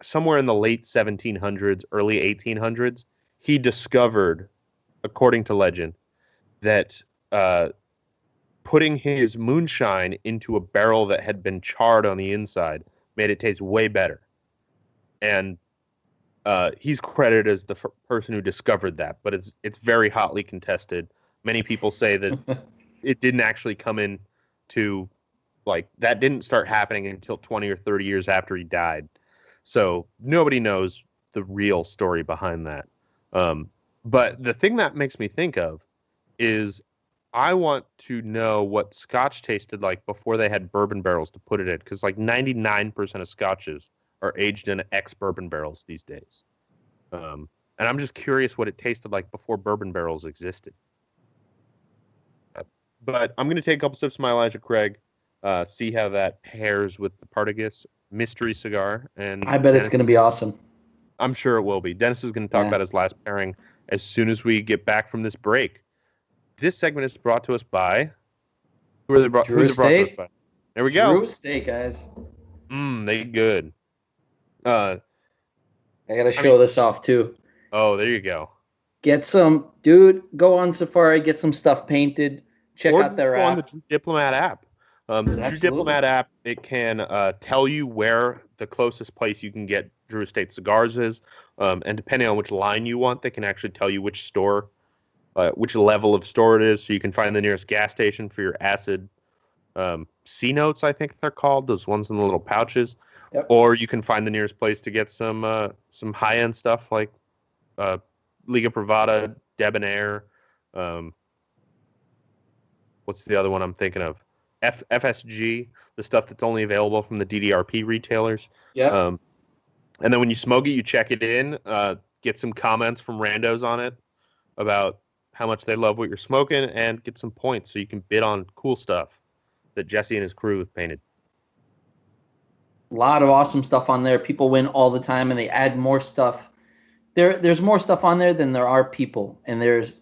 somewhere in the late 1700s, early 1800s, he discovered, according to legend, that putting his moonshine into a barrel that had been charred on the inside made it taste way better. And he's credited as the person who discovered that, but it's very hotly contested. Many people say that it didn't actually come in to, like, that didn't start happening until 20 or 30 years after he died. So nobody knows the real story behind that. But the thing that makes me think of is I want to know what Scotch tasted like before they had bourbon barrels to put it in, because like 99% of Scotches are aged in ex-bourbon barrels these days. And I'm just curious what it tasted like before bourbon barrels existed. But I'm going to take a couple sips of my Elijah Craig, see how that pairs with the Partagas mystery cigar. And I bet it's going to be awesome. I'm sure it will be. Dennis is going to talk about his last pairing as soon as we get back from this break. This segment is brought to us by... Who's it brought to us by? There we go. Drew Steak, guys. They good. I got to show this off, too. Oh, there you go. Get some... Dude, go on Safari, get some stuff painted. Check out their app. Go on the Drew Diplomat app. The Drew Diplomat app, it can tell you where the closest place you can get Drew Estate cigars is. And depending on which line you want, they can actually tell you which store, which level of store it is. So you can find the nearest gas station for your acid C notes, I think they're called, those ones in the little pouches. Yep. Or you can find the nearest place to get some high-end stuff like Liga Privada, Debonair. What's the other one I'm thinking of? FSG, the stuff that's only available from the DDRP retailers. Yeah. And then when you smoke it, you check it in, get some comments from randos on it about how much they love what you're smoking, and get some points so you can bid on cool stuff that Jesse and his crew have painted. A lot of awesome stuff on there. People win all the time, and they add more stuff. There's more stuff on there than there are people, and there's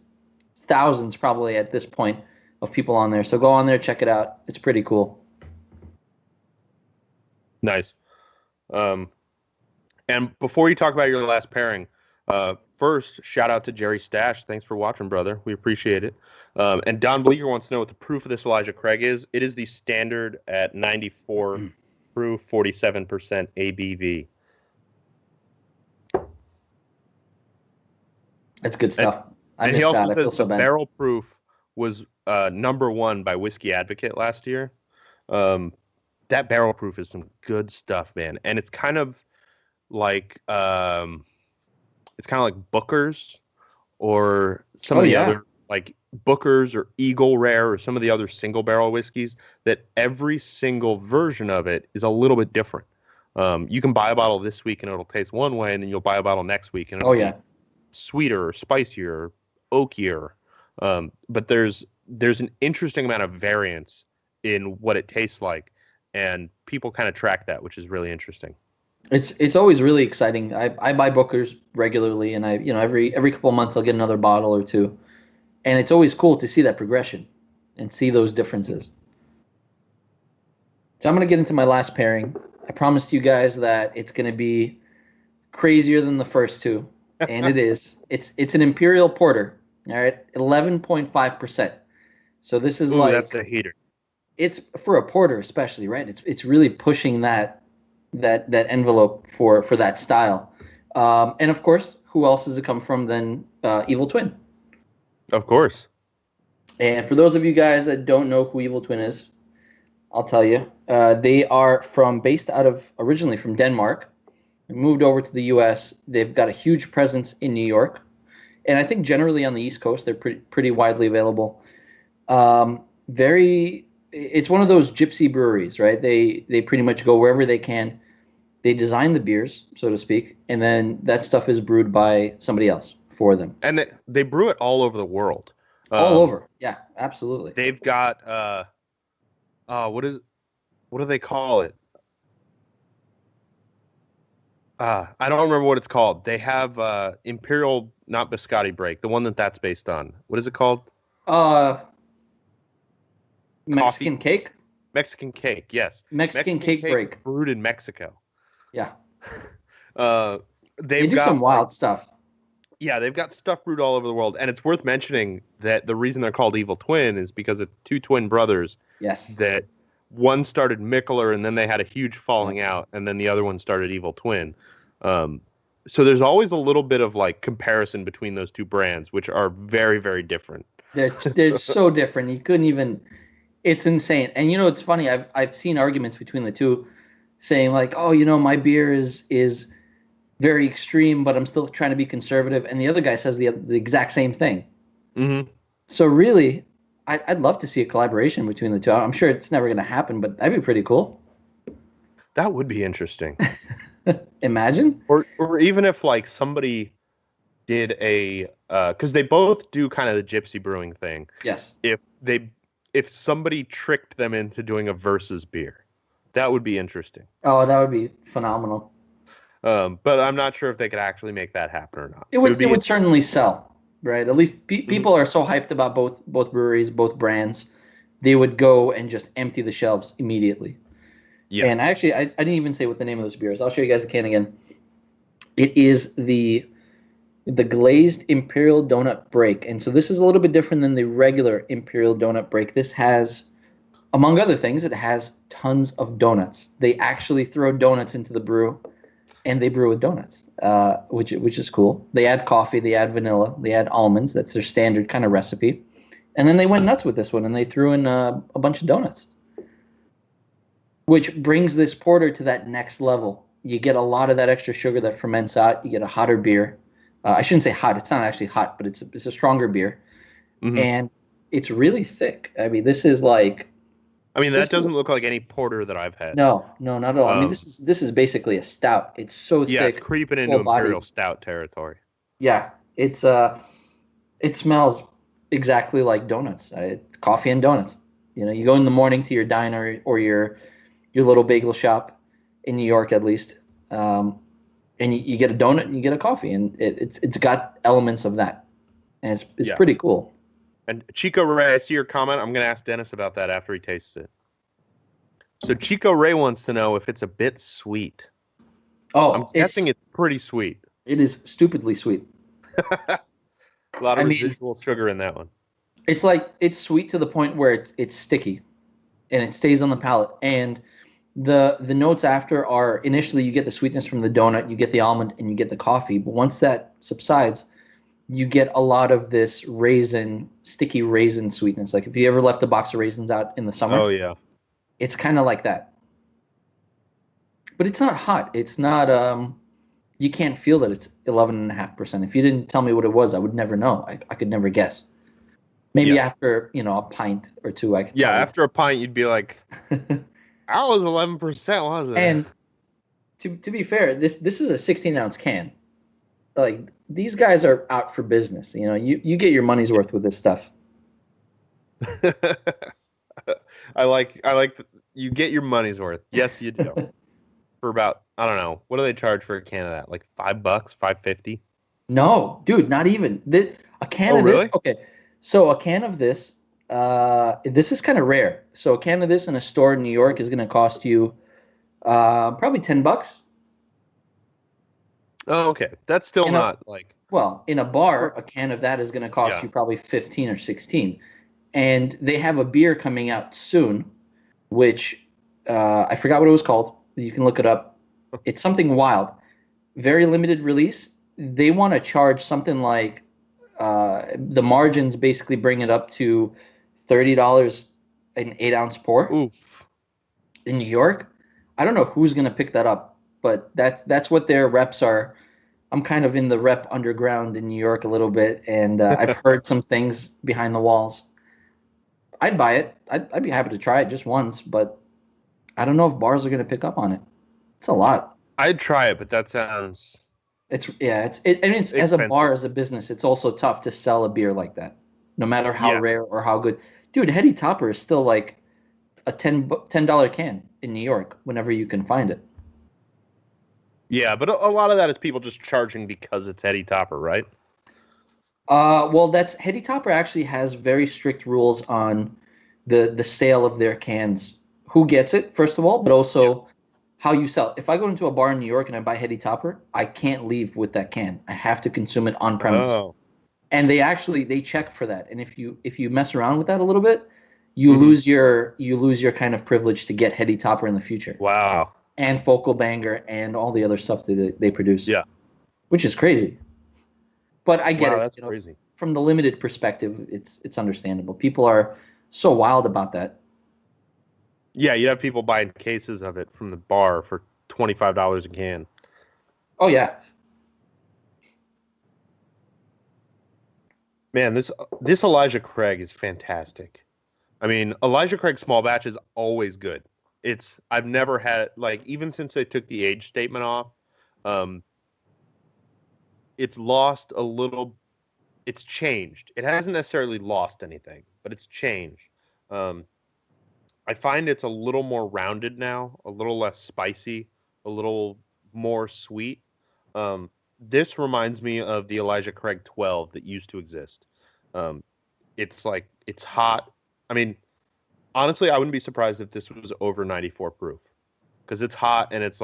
thousands probably at this point of people on there. So go on there, check it out. It's pretty cool. Nice. And before you talk about your last pairing, first, shout out to Jerry Stash. Thanks for watching, brother. We appreciate it. And Don Bleeker wants to know what the proof of this Elijah Craig is. It is the standard at 94 proof, 47% ABV. That's good stuff. And he also says the barrel proof was #1 by Whiskey Advocate last year. That barrel proof is some good stuff, man. And it's kind of like Booker's or some of the other, like Booker's or Eagle Rare or some of the other single barrel whiskeys, that every single version of it is a little bit different. You can buy a bottle this week and it'll taste one way, and then you'll buy a bottle next week and it'll be sweeter or spicier or oakier. But there's an interesting amount of variance in what it tastes like, and people kind of track that, which is really interesting. It's always really exciting. I buy Booker's regularly, and every couple of months I'll get another bottle or two, and it's always cool to see that progression and see those differences. So I'm going to get into my last pairing. I promised you guys that it's going to be crazier than the first two, and it is. It's an Imperial Porter, all right, 11.5%. So this is that's a heater. It's for a porter especially, right? It's really pushing that envelope for that style. And of course, who else does it come from than Evil Twin? Of course. And for those of you guys that don't know who Evil Twin is, I'll tell you. They are based originally from Denmark. They moved over to the U.S. They've got a huge presence in New York, and I think generally on the East Coast they're pretty widely available. It's one of those gypsy breweries, right? They pretty much go wherever they can. They design the beers, so to speak, and then that stuff is brewed by somebody else for them. And they brew it all over the world. All over, yeah, absolutely. They've got what do they call it? I don't remember what it's called. They have Imperial, not Biscotti Break, the one that's based on. What is it called? Mexican cake? Mexican cake, yes. Mexican cake break. Brewed in Mexico. Yeah. They do some wild stuff. Yeah, they've got stuff brewed all over the world. And it's worth mentioning that the reason they're called Evil Twin is because it's two twin brothers. Yes. That one started Mikkeller, and then they had a huge falling out, and then the other one started Evil Twin. So there's always a little bit of like comparison between those two brands, which are very, very different. They're so different. You couldn't even. It's insane. And it's funny. I've seen arguments between the two, saying like, oh, my beer is very extreme, but I'm still trying to be conservative. And the other guy says the exact same thing. Mm-hmm. So really, I'd love to see a collaboration between the two. I'm sure it's never going to happen, but that'd be pretty cool. That would be interesting. Imagine. Or even if like somebody did because they both do kind of the gypsy brewing thing. Yes. If somebody tricked them into doing a versus beer, that would be interesting. Oh, that would be phenomenal. But I'm not sure if they could actually make that happen or not. It would certainly sell, right? At least people are so hyped about both breweries, both brands, they would go and just empty the shelves immediately. Yeah. And actually, I didn't even say what the name of this beer is. I'll show you guys the can again. It is the glazed Imperial Donut Break. And so this is a little bit different than the regular Imperial Donut Break. This has, among other things, it has tons of donuts. They actually throw donuts into the brew, and they brew with donuts, which is cool. They add coffee, they add vanilla, they add almonds. That's their standard kind of recipe. And then they went nuts with this one, and they threw in a bunch of donuts, which brings this porter to that next level. You get a lot of that extra sugar that ferments out. You get a hotter beer. I shouldn't say hot. It's not actually hot, but it's a stronger beer. Mm-hmm. And it's really thick. I mean, this is like... that doesn't look like any porter that I've had. No, not at all. This is basically a stout. It's so thick. Yeah, it's creeping into Imperial Stout territory. Yeah, it smells exactly like donuts. It's coffee and donuts. You go in the morning to your diner or your little bagel shop in New York, at least, and you get a donut and you get a coffee, and it's got elements of that, and it's pretty cool. And Chico Ray, I see your comment. I'm going to ask Dennis about that after he tastes it. So Chico Ray wants to know if it's a bit sweet. Oh, I'm guessing it's pretty sweet. It is stupidly sweet. A lot of residual sugar in that one. It's like it's sweet to the point where it's sticky, and it stays on the palate. And the notes after are initially you get the sweetness from the donut, you get the almond, and you get the coffee. But once that subsides, you get a lot of this sticky raisin sweetness. Like if you ever left a box of raisins out in the summer. Oh, yeah. It's kind of like that. But it's not hot. It's not, you can't feel that it's 11.5%. If you didn't tell me what it was, I would never know. I could never guess. Maybe after, a pint or two. After a pint, you'd be like, that was 11%, wasn't it? And to be fair, this is a 16-ounce can. Like, these guys are out for business. You get your money's worth with this stuff. I like you get your money's worth. Yes, you do. For about, I don't know, what do they charge for a can of that? Like $5, $5.50? No, dude, not even. A can of really? This. Okay, so a can of this. This is kind of rare. So a can of this in a store in New York is going to cost you probably $10. Oh, okay. That's still not like... Well, in a bar, a can of that is going to cost you probably 15 or 16. And they have a beer coming out soon, which I forgot what it was called. You can look it up. It's something wild. Very limited release. They want to charge something like the margins basically bring it up to $30 an 8-ounce pour. Oof. In New York. I don't know who's going to pick that up, but that's what their reps are. I'm kind of in the rep underground in New York a little bit, and I've heard some things behind the walls. I'd buy it. I'd be happy to try it just once, but I don't know if bars are going to pick up on it. It's a lot. I'd try it, but that sounds... It's as a bar, as a business, it's also tough to sell a beer like that, no matter how rare or how good. Dude, Heady Topper is still like a $10 can in New York whenever you can find it. Yeah, but a lot of that is people just charging because it's Heady Topper, right? Well, Heady Topper actually has very strict rules on the sale of their cans. Who gets it, first of all, but also how you sell. If I go into a bar in New York and I buy Heady Topper, I can't leave with that can. I have to consume it on premise. Oh. And they check for that. And if you mess around with that a little bit, you lose your kind of privilege to get Heady Topper in the future. Wow. And Focal Banger and all the other stuff that they produce. Yeah. Which is crazy. But I get it. That's crazy. From the limited perspective, it's understandable. People are so wild about that. Yeah, you have people buying cases of it from the bar for $25 a can. Oh yeah. Man, this Elijah Craig is fantastic. I mean, Elijah Craig small batch is always good. I've never had, like, even since they took the age statement off, it's lost a little. It's changed. It hasn't necessarily lost anything, but it's changed. I find it's a little more rounded now, a little less spicy, a little more sweet. This reminds me of the Elijah Craig 12 that used to exist. It's hot. I mean, honestly, I wouldn't be surprised if this was over 94 proof, because it's hot and it's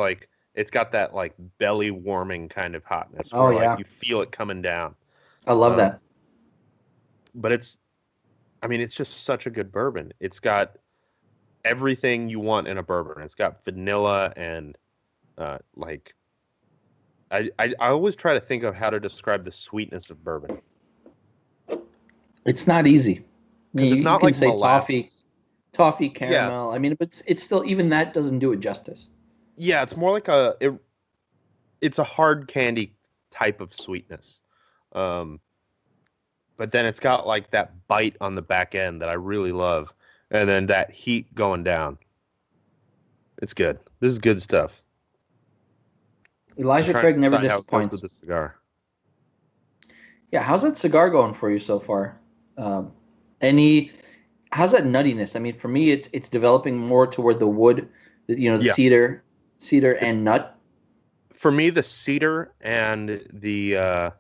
got that like belly warming kind of hotness where like you feel it coming down. I love that. But it's just such a good bourbon. It's got everything you want in a bourbon. It's got vanilla and like I always try to think of how to describe the sweetness of bourbon. It's not easy. Because it's not you like can say molasses. toffee caramel. I mean, but it's still, even that doesn't do it justice. Yeah, it's more like it's a hard candy type of sweetness. But then it's got like that bite on the back end that I really love, and then that heat going down. It's good. This is good stuff. Elijah Craig never disappoints with the cigar. Yeah, how's that cigar going for you so far? How's that nuttiness? I mean, for me, it's developing more toward the wood, the cedar and nut. For me, the cedar and the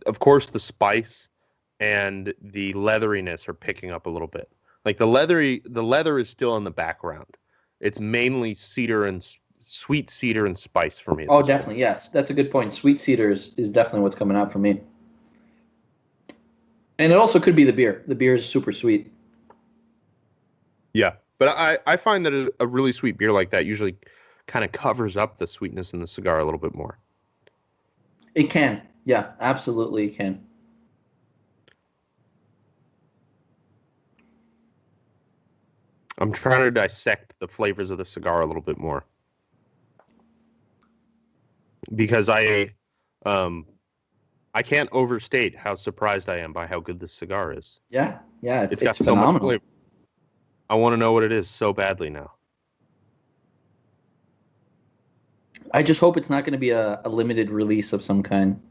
of course the spice and the leatheriness are picking up a little bit. Like the leather is still in the background. It's mainly cedar and sweet cedar and spice for me. Oh, definitely. Point. Yes, that's a good point. Sweet cedar is definitely what's coming out for me. And it also could be the beer. The beer is super sweet. Yeah, but I find that a really sweet beer like that usually kind of covers up the sweetness in the cigar a little bit more. It can. Yeah, absolutely it can. I'm trying to dissect the flavors of the cigar a little bit more. Because I can't overstate how surprised I am by how good this cigar is. Yeah, it's got so phenomenal. much flavor. I want to know what it is so badly now. I just hope it's not going to be a limited release of some kind.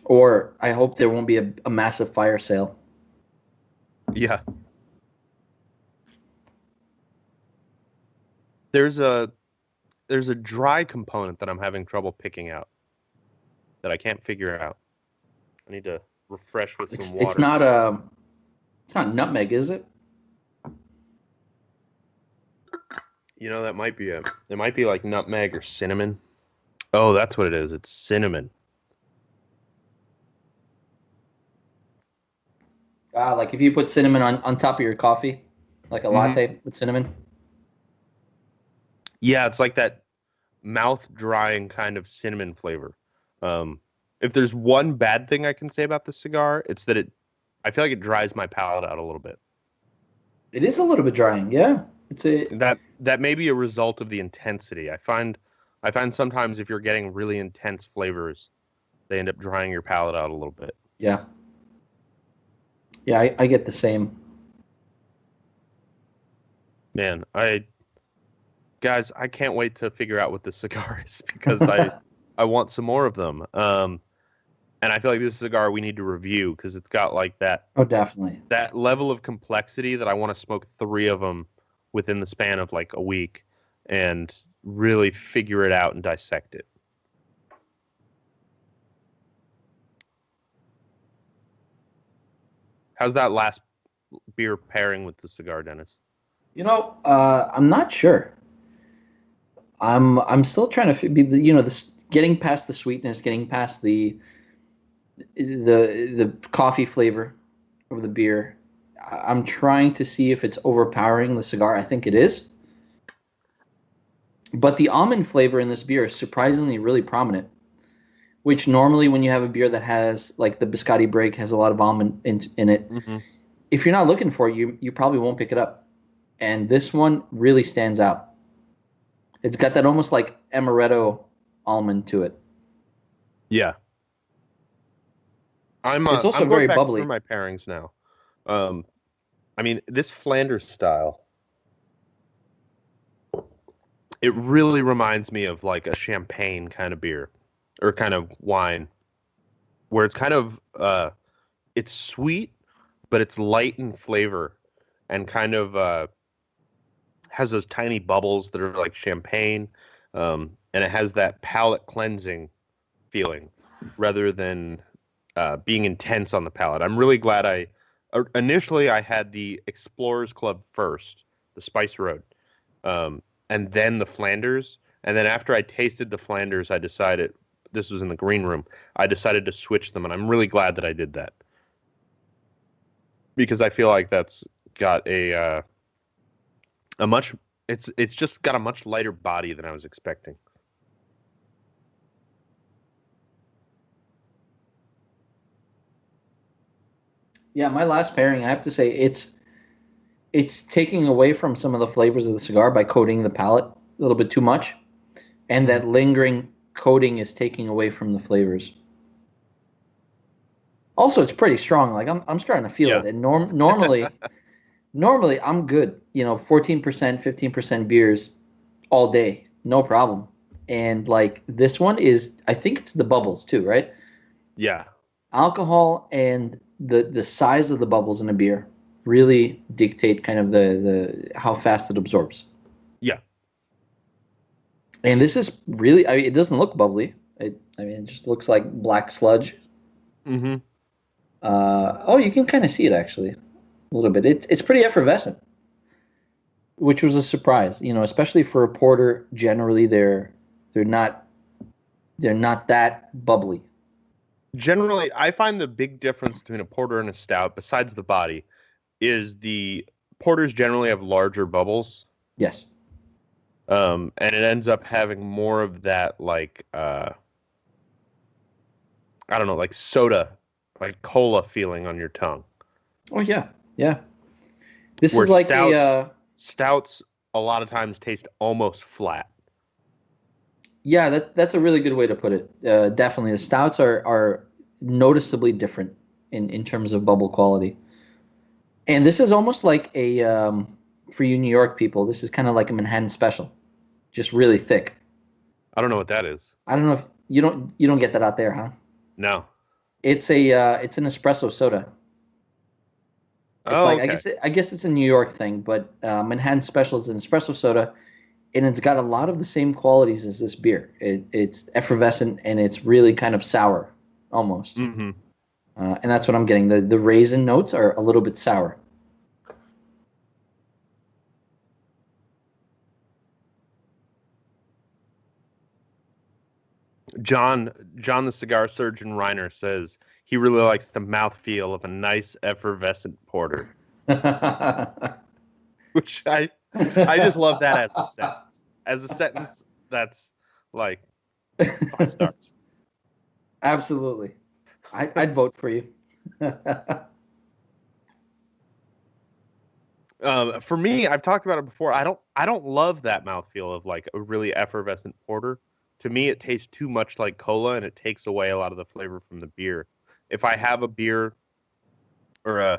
Or I hope there won't be a massive fire sale. Yeah. There's a dry component that I'm having trouble picking out that I can't figure out. I need to refresh with some water. It's not nutmeg, is it? You know, that might be it might be like nutmeg or cinnamon. Oh, that's what it is. It's cinnamon. Like if you put cinnamon on top of your coffee, like a latte with cinnamon. Yeah, it's like that mouth-drying kind of cinnamon flavor. If there's one bad thing I can say about this cigar, it's that I feel like it dries my palate out a little bit. It is a little bit drying, yeah. That may be a result of the intensity. I find sometimes if you're getting really intense flavors, they end up drying your palate out a little bit. Yeah. Yeah, I get the same. Man, guys, I can't wait to figure out what this cigar is because I want some more of them. And I feel like this is a cigar we need to review because it's got like that. Oh, definitely. That level of complexity that I want to smoke 3 of them within the span of like a week and really figure it out and dissect it. How's that last beer pairing with the cigar, Dennis? I'm not sure. I'm still trying to be this getting past the sweetness, getting past the coffee flavor of the beer. I'm trying to see if it's overpowering the cigar. I think it is. But the almond flavor in this beer is surprisingly really prominent, which normally when you have a beer that has, like the Biscotti Break has a lot of almond in it, if you're not looking for it, you probably won't pick it up. And this one really stands out. It's got that almost like amaretto almond to it. Yeah. It's also I'm very going back bubbly. through my pairings now. I mean, this Flanders style, it really reminds me of like a champagne kind of beer or kind of wine, where it's kind of it's sweet, but it's light in flavor and kind of has those tiny bubbles that are like champagne, and it has that palate cleansing feeling rather than being intense on the palate. I'm really glad initially I had the Explorers Club first, the Spice Road, and then the Flanders. And then after I tasted the Flanders, I decided, this was in the green room, I decided to switch them. And I'm really glad that I did that, because I feel like that's got it's just got a much lighter body than I was expecting. Yeah, my last pairing, I have to say, it's taking away from some of the flavors of the cigar by coating the palate a little bit too much, and that lingering coating is taking away from the flavors. Also, it's pretty strong. Like I'm starting to feel it. And normally I'm good. 14%, 15% beers all day, no problem. And like this one is, I think it's the bubbles too, right? Yeah. Alcohol and the size of the bubbles in a beer really dictate kind of the how fast it absorbs. Yeah. And this is really, I mean, it doesn't look bubbly. It just looks like black sludge. Mm-hmm. You can kind of see it actually a little bit. It's pretty effervescent, which was a surprise. Especially for a porter. Generally, they're not that bubbly. Generally, I find the big difference between a porter and a stout, besides the body, is the porters generally have larger bubbles. Yes. And it ends up having more of that, like, I don't know, like soda, like cola feeling on your tongue. Oh, yeah. Yeah. This is like stouts a lot of times taste almost flat. Yeah, that's a really good way to put it. Definitely. The stouts are noticeably different in terms of bubble quality. And this is almost like a, for you New York people, this is kind of like a Manhattan Special. Just really thick. I don't know what that is. I don't know if you don't get that out there, huh? No. It's an espresso soda. It's okay. I guess it's a New York thing, but Manhattan Special is an espresso soda, and it's got a lot of the same qualities as this beer. It's effervescent and it's really kind of sour, almost. Mm-hmm. And that's what I'm getting. The raisin notes are a little bit sour. John, the cigar surgeon Reiner, says he really likes the mouthfeel of a nice effervescent porter. Which I just love that as a sentence. As a sentence, that's like 5 stars. Absolutely. I'd vote for you. For me, I've talked about it before. I don't love that mouthfeel of like a really effervescent porter. To me, it tastes too much like cola, and it takes away a lot of the flavor from the beer. If I have a beer or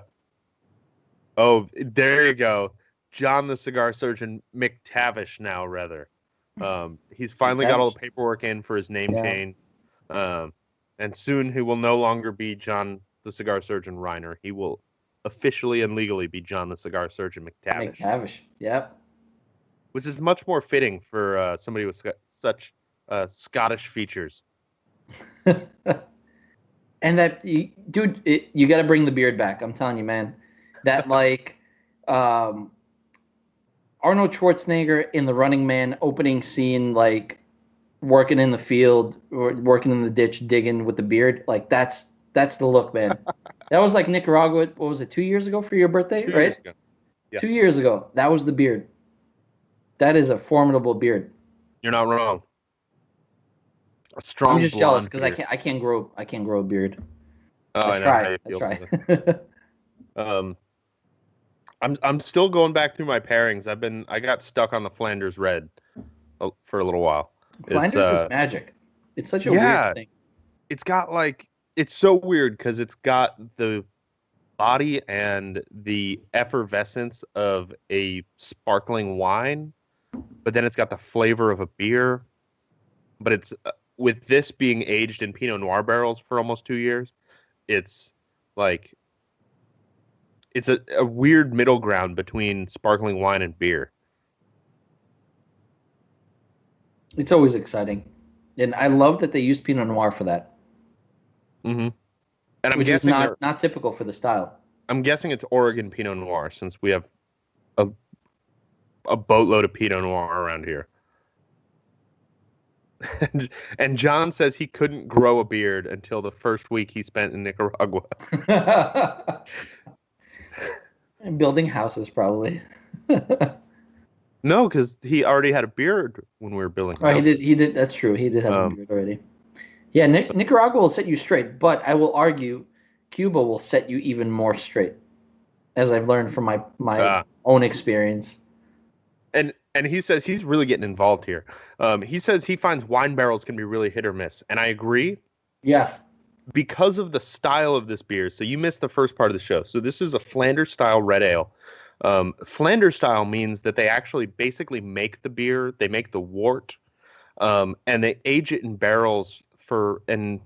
there you go, John the cigar surgeon McTavish now rather. He's finally got all the paperwork in for his name change. And soon he will no longer be John the cigar surgeon Reiner. He will officially and legally be John the cigar surgeon McTavish. McTavish, yep. Which is much more fitting for somebody with such Scottish features. And that, you got to bring the beard back. I'm telling you, man. that like um, Arnold Schwarzenegger in The Running Man opening scene, like working in the field or working in the ditch, digging with the beard. Like that's the look, man. That was like Nicaragua. What was it? 2 years ago for your birthday, 2 years right? ago. Yeah. 2 years ago. That was the beard. That is a formidable beard. You're not wrong. A strong I'm just jealous blonde because beard. I can't grow a beard. Oh, I know how try. you I feel, try. brother. I'm still going back through my pairings. I got stuck on the Flanders Red for a little while. Flanders is magic. It's such a weird Yeah, thing. it's got like it's so weird because it's got the body and the effervescence of a sparkling wine, but then it's got the flavor of a beer. But it's with this being aged in Pinot Noir barrels for almost 2 years, it's like it's a weird middle ground between sparkling wine and beer. It's always exciting, and I love that they used Pinot Noir for that, Mm-hmm. And which is not typical for the style. I'm guessing it's Oregon Pinot Noir since we have a boatload of Pinot Noir around here. And John says he couldn't grow a beard until the first week he spent in Nicaragua. And building houses, probably. No, because he already had a beard when we were building houses. Oh, he did. That's true. He did have a beard already. Yeah, Nicaragua will set you straight, but I will argue Cuba will set you even more straight, as I've learned from my own experience. And he says he's really getting involved here. He says he finds wine barrels can be really hit or miss, and I agree. Yeah. Because of the style of this beer. So you missed the first part of the show. So this is a Flanders style red ale. Flanders style means that they actually basically make the beer, they make the wort, and they age it in barrels for an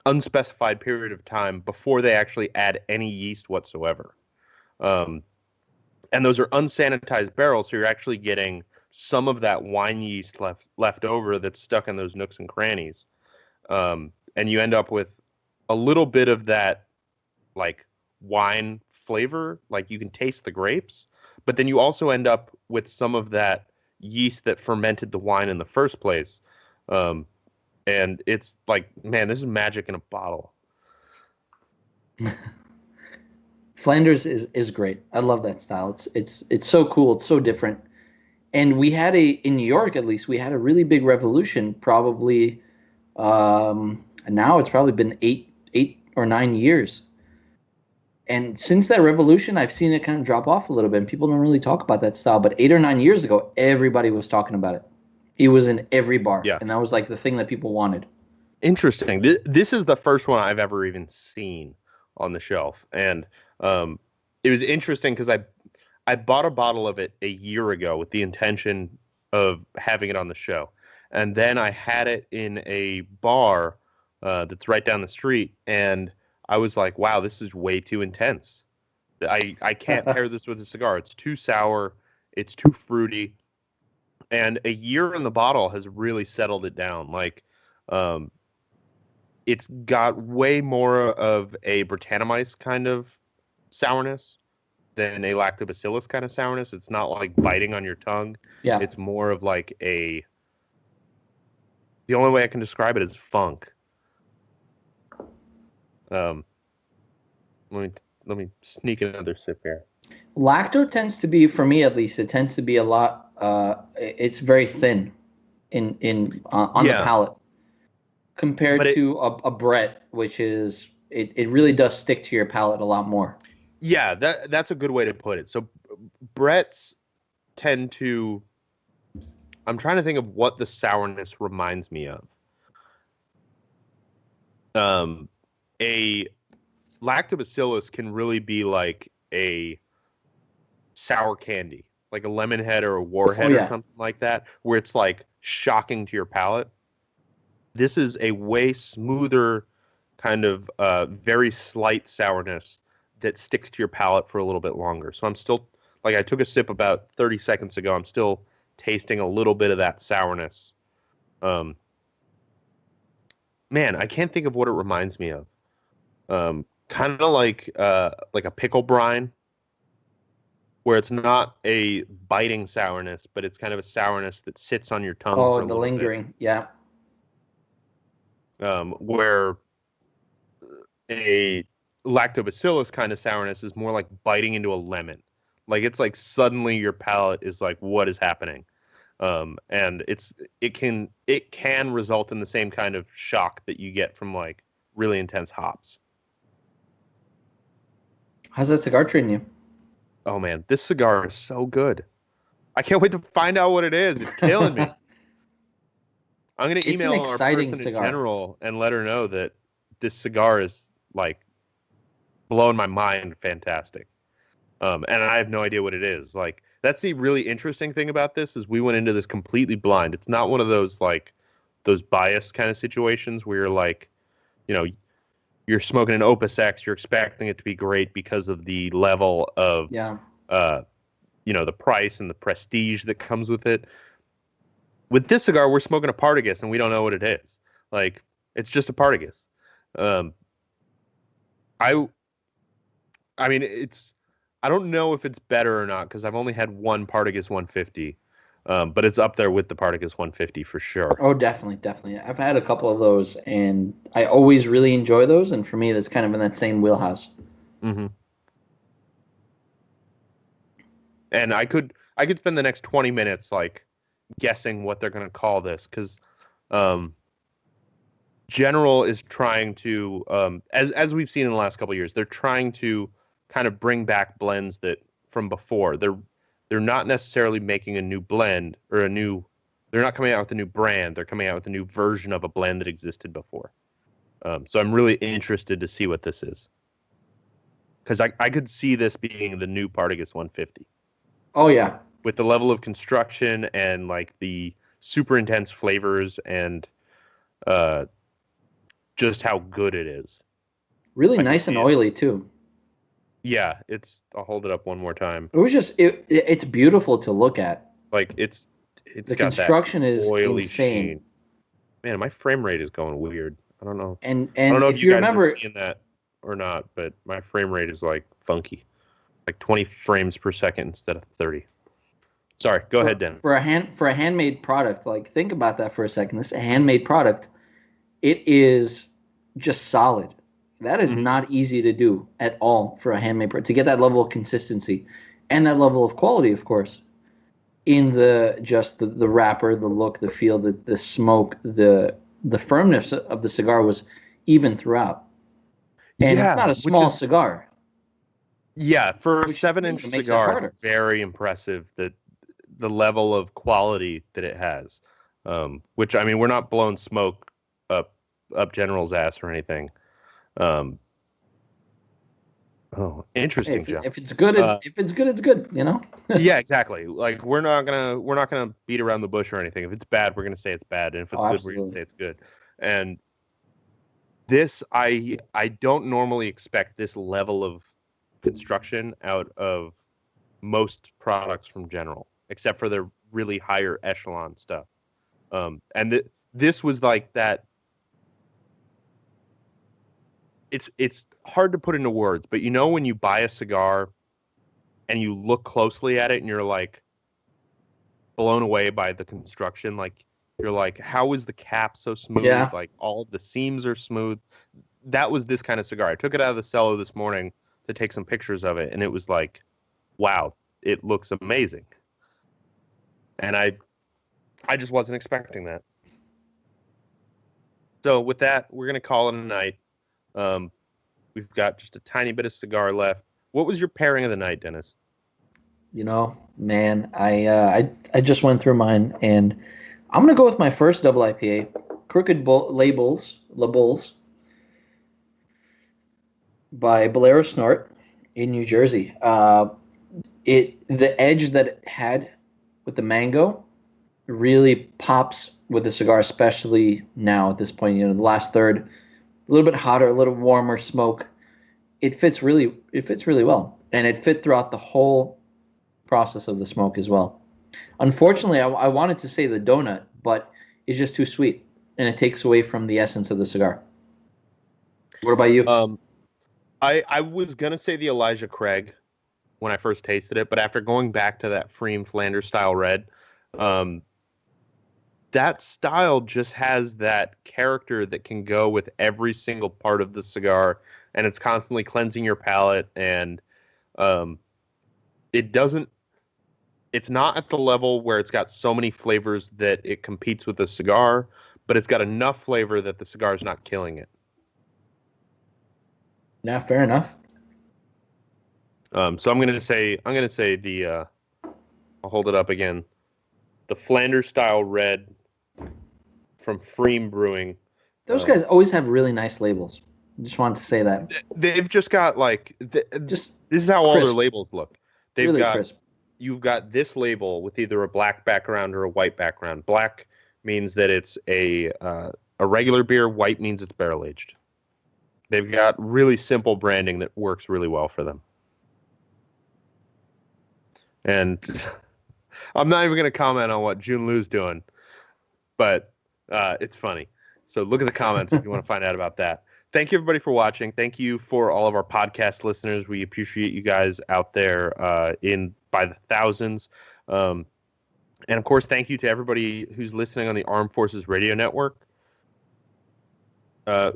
unspecified period of time before they actually add any yeast whatsoever. And those are unsanitized barrels, so you're actually getting some of that wine yeast left over that's stuck in those nooks and crannies. And you end up with a little bit of that like wine flavor, like you can taste the grapes, but then you also end up with some of that yeast that fermented the wine in the first place. And it's like, man, this is magic in a bottle. Flanders is great. I love that style. It's so cool. It's so different. And we had in New York, at least, we had a really big revolution. Probably now it's probably been eight or 9 years. And since that revolution, I've seen it kind of drop off a little bit. And people don't really talk about that style. But 8 or 9 years ago, everybody was talking about it. It was in every bar. Yeah. And that was like the thing that people wanted. Interesting. This is the first one I've ever even seen on the shelf. And it was interesting because I bought a bottle of it a year ago with the intention of having it on the show. And then I had it in a bar that's right down the street. And I was like, wow, this is way too intense. I can't pair this with a cigar. It's too sour. It's too fruity. And a year in the bottle has really settled it down. Like, it's got way more of a Brettanomyces kind of sourness than a Lactobacillus kind of sourness. It's not like biting on your tongue. Yeah. It's more of like the only way I can describe it is funk. Let me sneak another sip here. Lacto tends to be, for me at least, it tends to be a lot. It's very thin on the palate compared to a Brett, which is it really does stick to your palate a lot more. Yeah, that's a good way to put it. So Bretts tend to. I'm trying to think of what the sourness reminds me of. A Lactobacillus can really be like a sour candy, like a lemon head or a warhead or something like that, where it's like shocking to your palate. This is a way smoother kind of very slight sourness that sticks to your palate for a little bit longer. So I'm still, like, I took a sip about 30 seconds ago. I'm still tasting a little bit of that sourness. Man, I can't think of what it reminds me of. Kind of like a pickle brine, where it's not a biting sourness, but it's kind of a sourness that sits on your tongue for a the little lingering, yeah. Where a lactobacillus kind of sourness is more like biting into a lemon. Like it's like suddenly your palate is like, what is happening? And it can result in the same kind of shock that you get from like really intense hops. How's that cigar treating you? Oh man, this cigar is so good. I can't wait to find out what it is. It's killing me. I'm gonna email our person in General and let her know that this cigar is like blowing my mind fantastic. And I have no idea what it is. Like that's the really interesting thing about this is we went into this completely blind. It's not one of those like those biased kind of situations where you're like, you know, you're smoking an Opus X, you're expecting it to be great because of the level of you know, the price and the prestige that comes with it. With this cigar, we're smoking a Partagas and we don't know what it is. Like it's just a Partagas. I mean, I don't know if it's better or not because I've only had one Partagas 150, but it's up there with the Partagas 150 for sure. Oh, definitely. I've had a couple of those, and I always really enjoy those. And for me, that's kind of in that same wheelhouse. Mm-hmm. And I could spend the next 20 minutes like guessing what they're going to call this because General is trying to, as we've seen in the last couple of years, they're trying to kind of bring back blends that from before. They're not necessarily making a new blend or they're not coming out with a new brand. They're coming out with a new version of a blend that existed before. So I'm really interested to see what this is. Because I could see this being the new Partagas 150. Oh, yeah. With the level of construction and like the super intense flavors and just how good it is. Really nice and oily, too. Yeah, I'll hold it up one more time. It was just it's beautiful to look at. Like it's the construction is insane. Sheen. Man, my frame rate is going weird. I don't know. And I don't know if you guys remember are seeing that or not, but my frame rate is like funky, like 20 frames per second instead of 30. Sorry, go ahead, Dan. For a handmade product, like think about that for a second. This is a handmade product. It is just solid. That is not easy to do at all for a handmade product, to get that level of consistency and that level of quality, of course, in the wrapper, the look, the feel, the smoke, the firmness of the cigar was even throughout. And it's not a small cigar. Yeah, for a 7-inch cigar, it's very impressive that the level of quality that it has. Which, I mean, we're not blowing smoke up General's ass or anything. Interesting, hey, John. If it's good, it's good. You know. Yeah, exactly. Like we're not gonna beat around the bush or anything. If it's bad, we're gonna say it's bad, and if it's good, we're gonna say it's good. And this, I don't normally expect this level of construction out of most products from General, except for their really higher echelon stuff. And this was like that. It's hard to put into words, but you know when you buy a cigar and you look closely at it and you're like blown away by the construction, like you're like, how is the cap so smooth? Yeah. Like all of the seams are smooth. That was this kind of cigar. I took it out of the cellar this morning to take some pictures of it, and it was like, wow, it looks amazing. And I just wasn't expecting that. So with that, we're gonna call it a night. We've got just a tiny bit of cigar left. What was your pairing of the night, Dennis? You know, man, I just went through mine, and I'm gonna go with my first double IPA, Crooked Labels by Bolero Snort in New Jersey. The edge that it had with the mango really pops with the cigar, especially now at this point. You know, the last third, a little bit hotter, a little warmer smoke. It fits really well, and it fit throughout the whole process of the smoke as well. Unfortunately, I wanted to say the donut, but it's just too sweet, and it takes away from the essence of the cigar. What about you? I was gonna say the Elijah Craig, when I first tasted it, but after going back to that Freem Flanders style red, that style just has that character that can go with every single part of the cigar, and it's constantly cleansing your palate, and it's not at the level where it's got so many flavors that it competes with the cigar, but it's got enough flavor that the cigar is not killing it. Yeah, fair enough. So I'm gonna say the I'll hold it up again. The Flanders style red from Freem Brewing. Those guys always have really nice labels. Just wanted to say that. They've just got like Just this is how crisp. all their labels look. They've really got crisp. You've got this label with either a black background or a white background. Black means that it's a regular beer. White means it's barrel aged. They've got really simple branding that works really well for them. And I'm not even going to comment on what Jun Lu's doing, but it's funny. So look at the comments if you want to find out about that. Thank you, everybody, for watching. Thank you for all of our podcast listeners. We appreciate you guys out there by the thousands. And, of course, thank you to everybody who's listening on the Armed Forces Radio Network.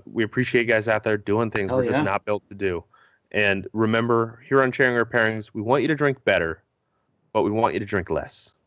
We appreciate you guys out there doing things we're just not built to do. And remember, here on Sharing Our Pairings, we want you to drink better, but we want you to drink less.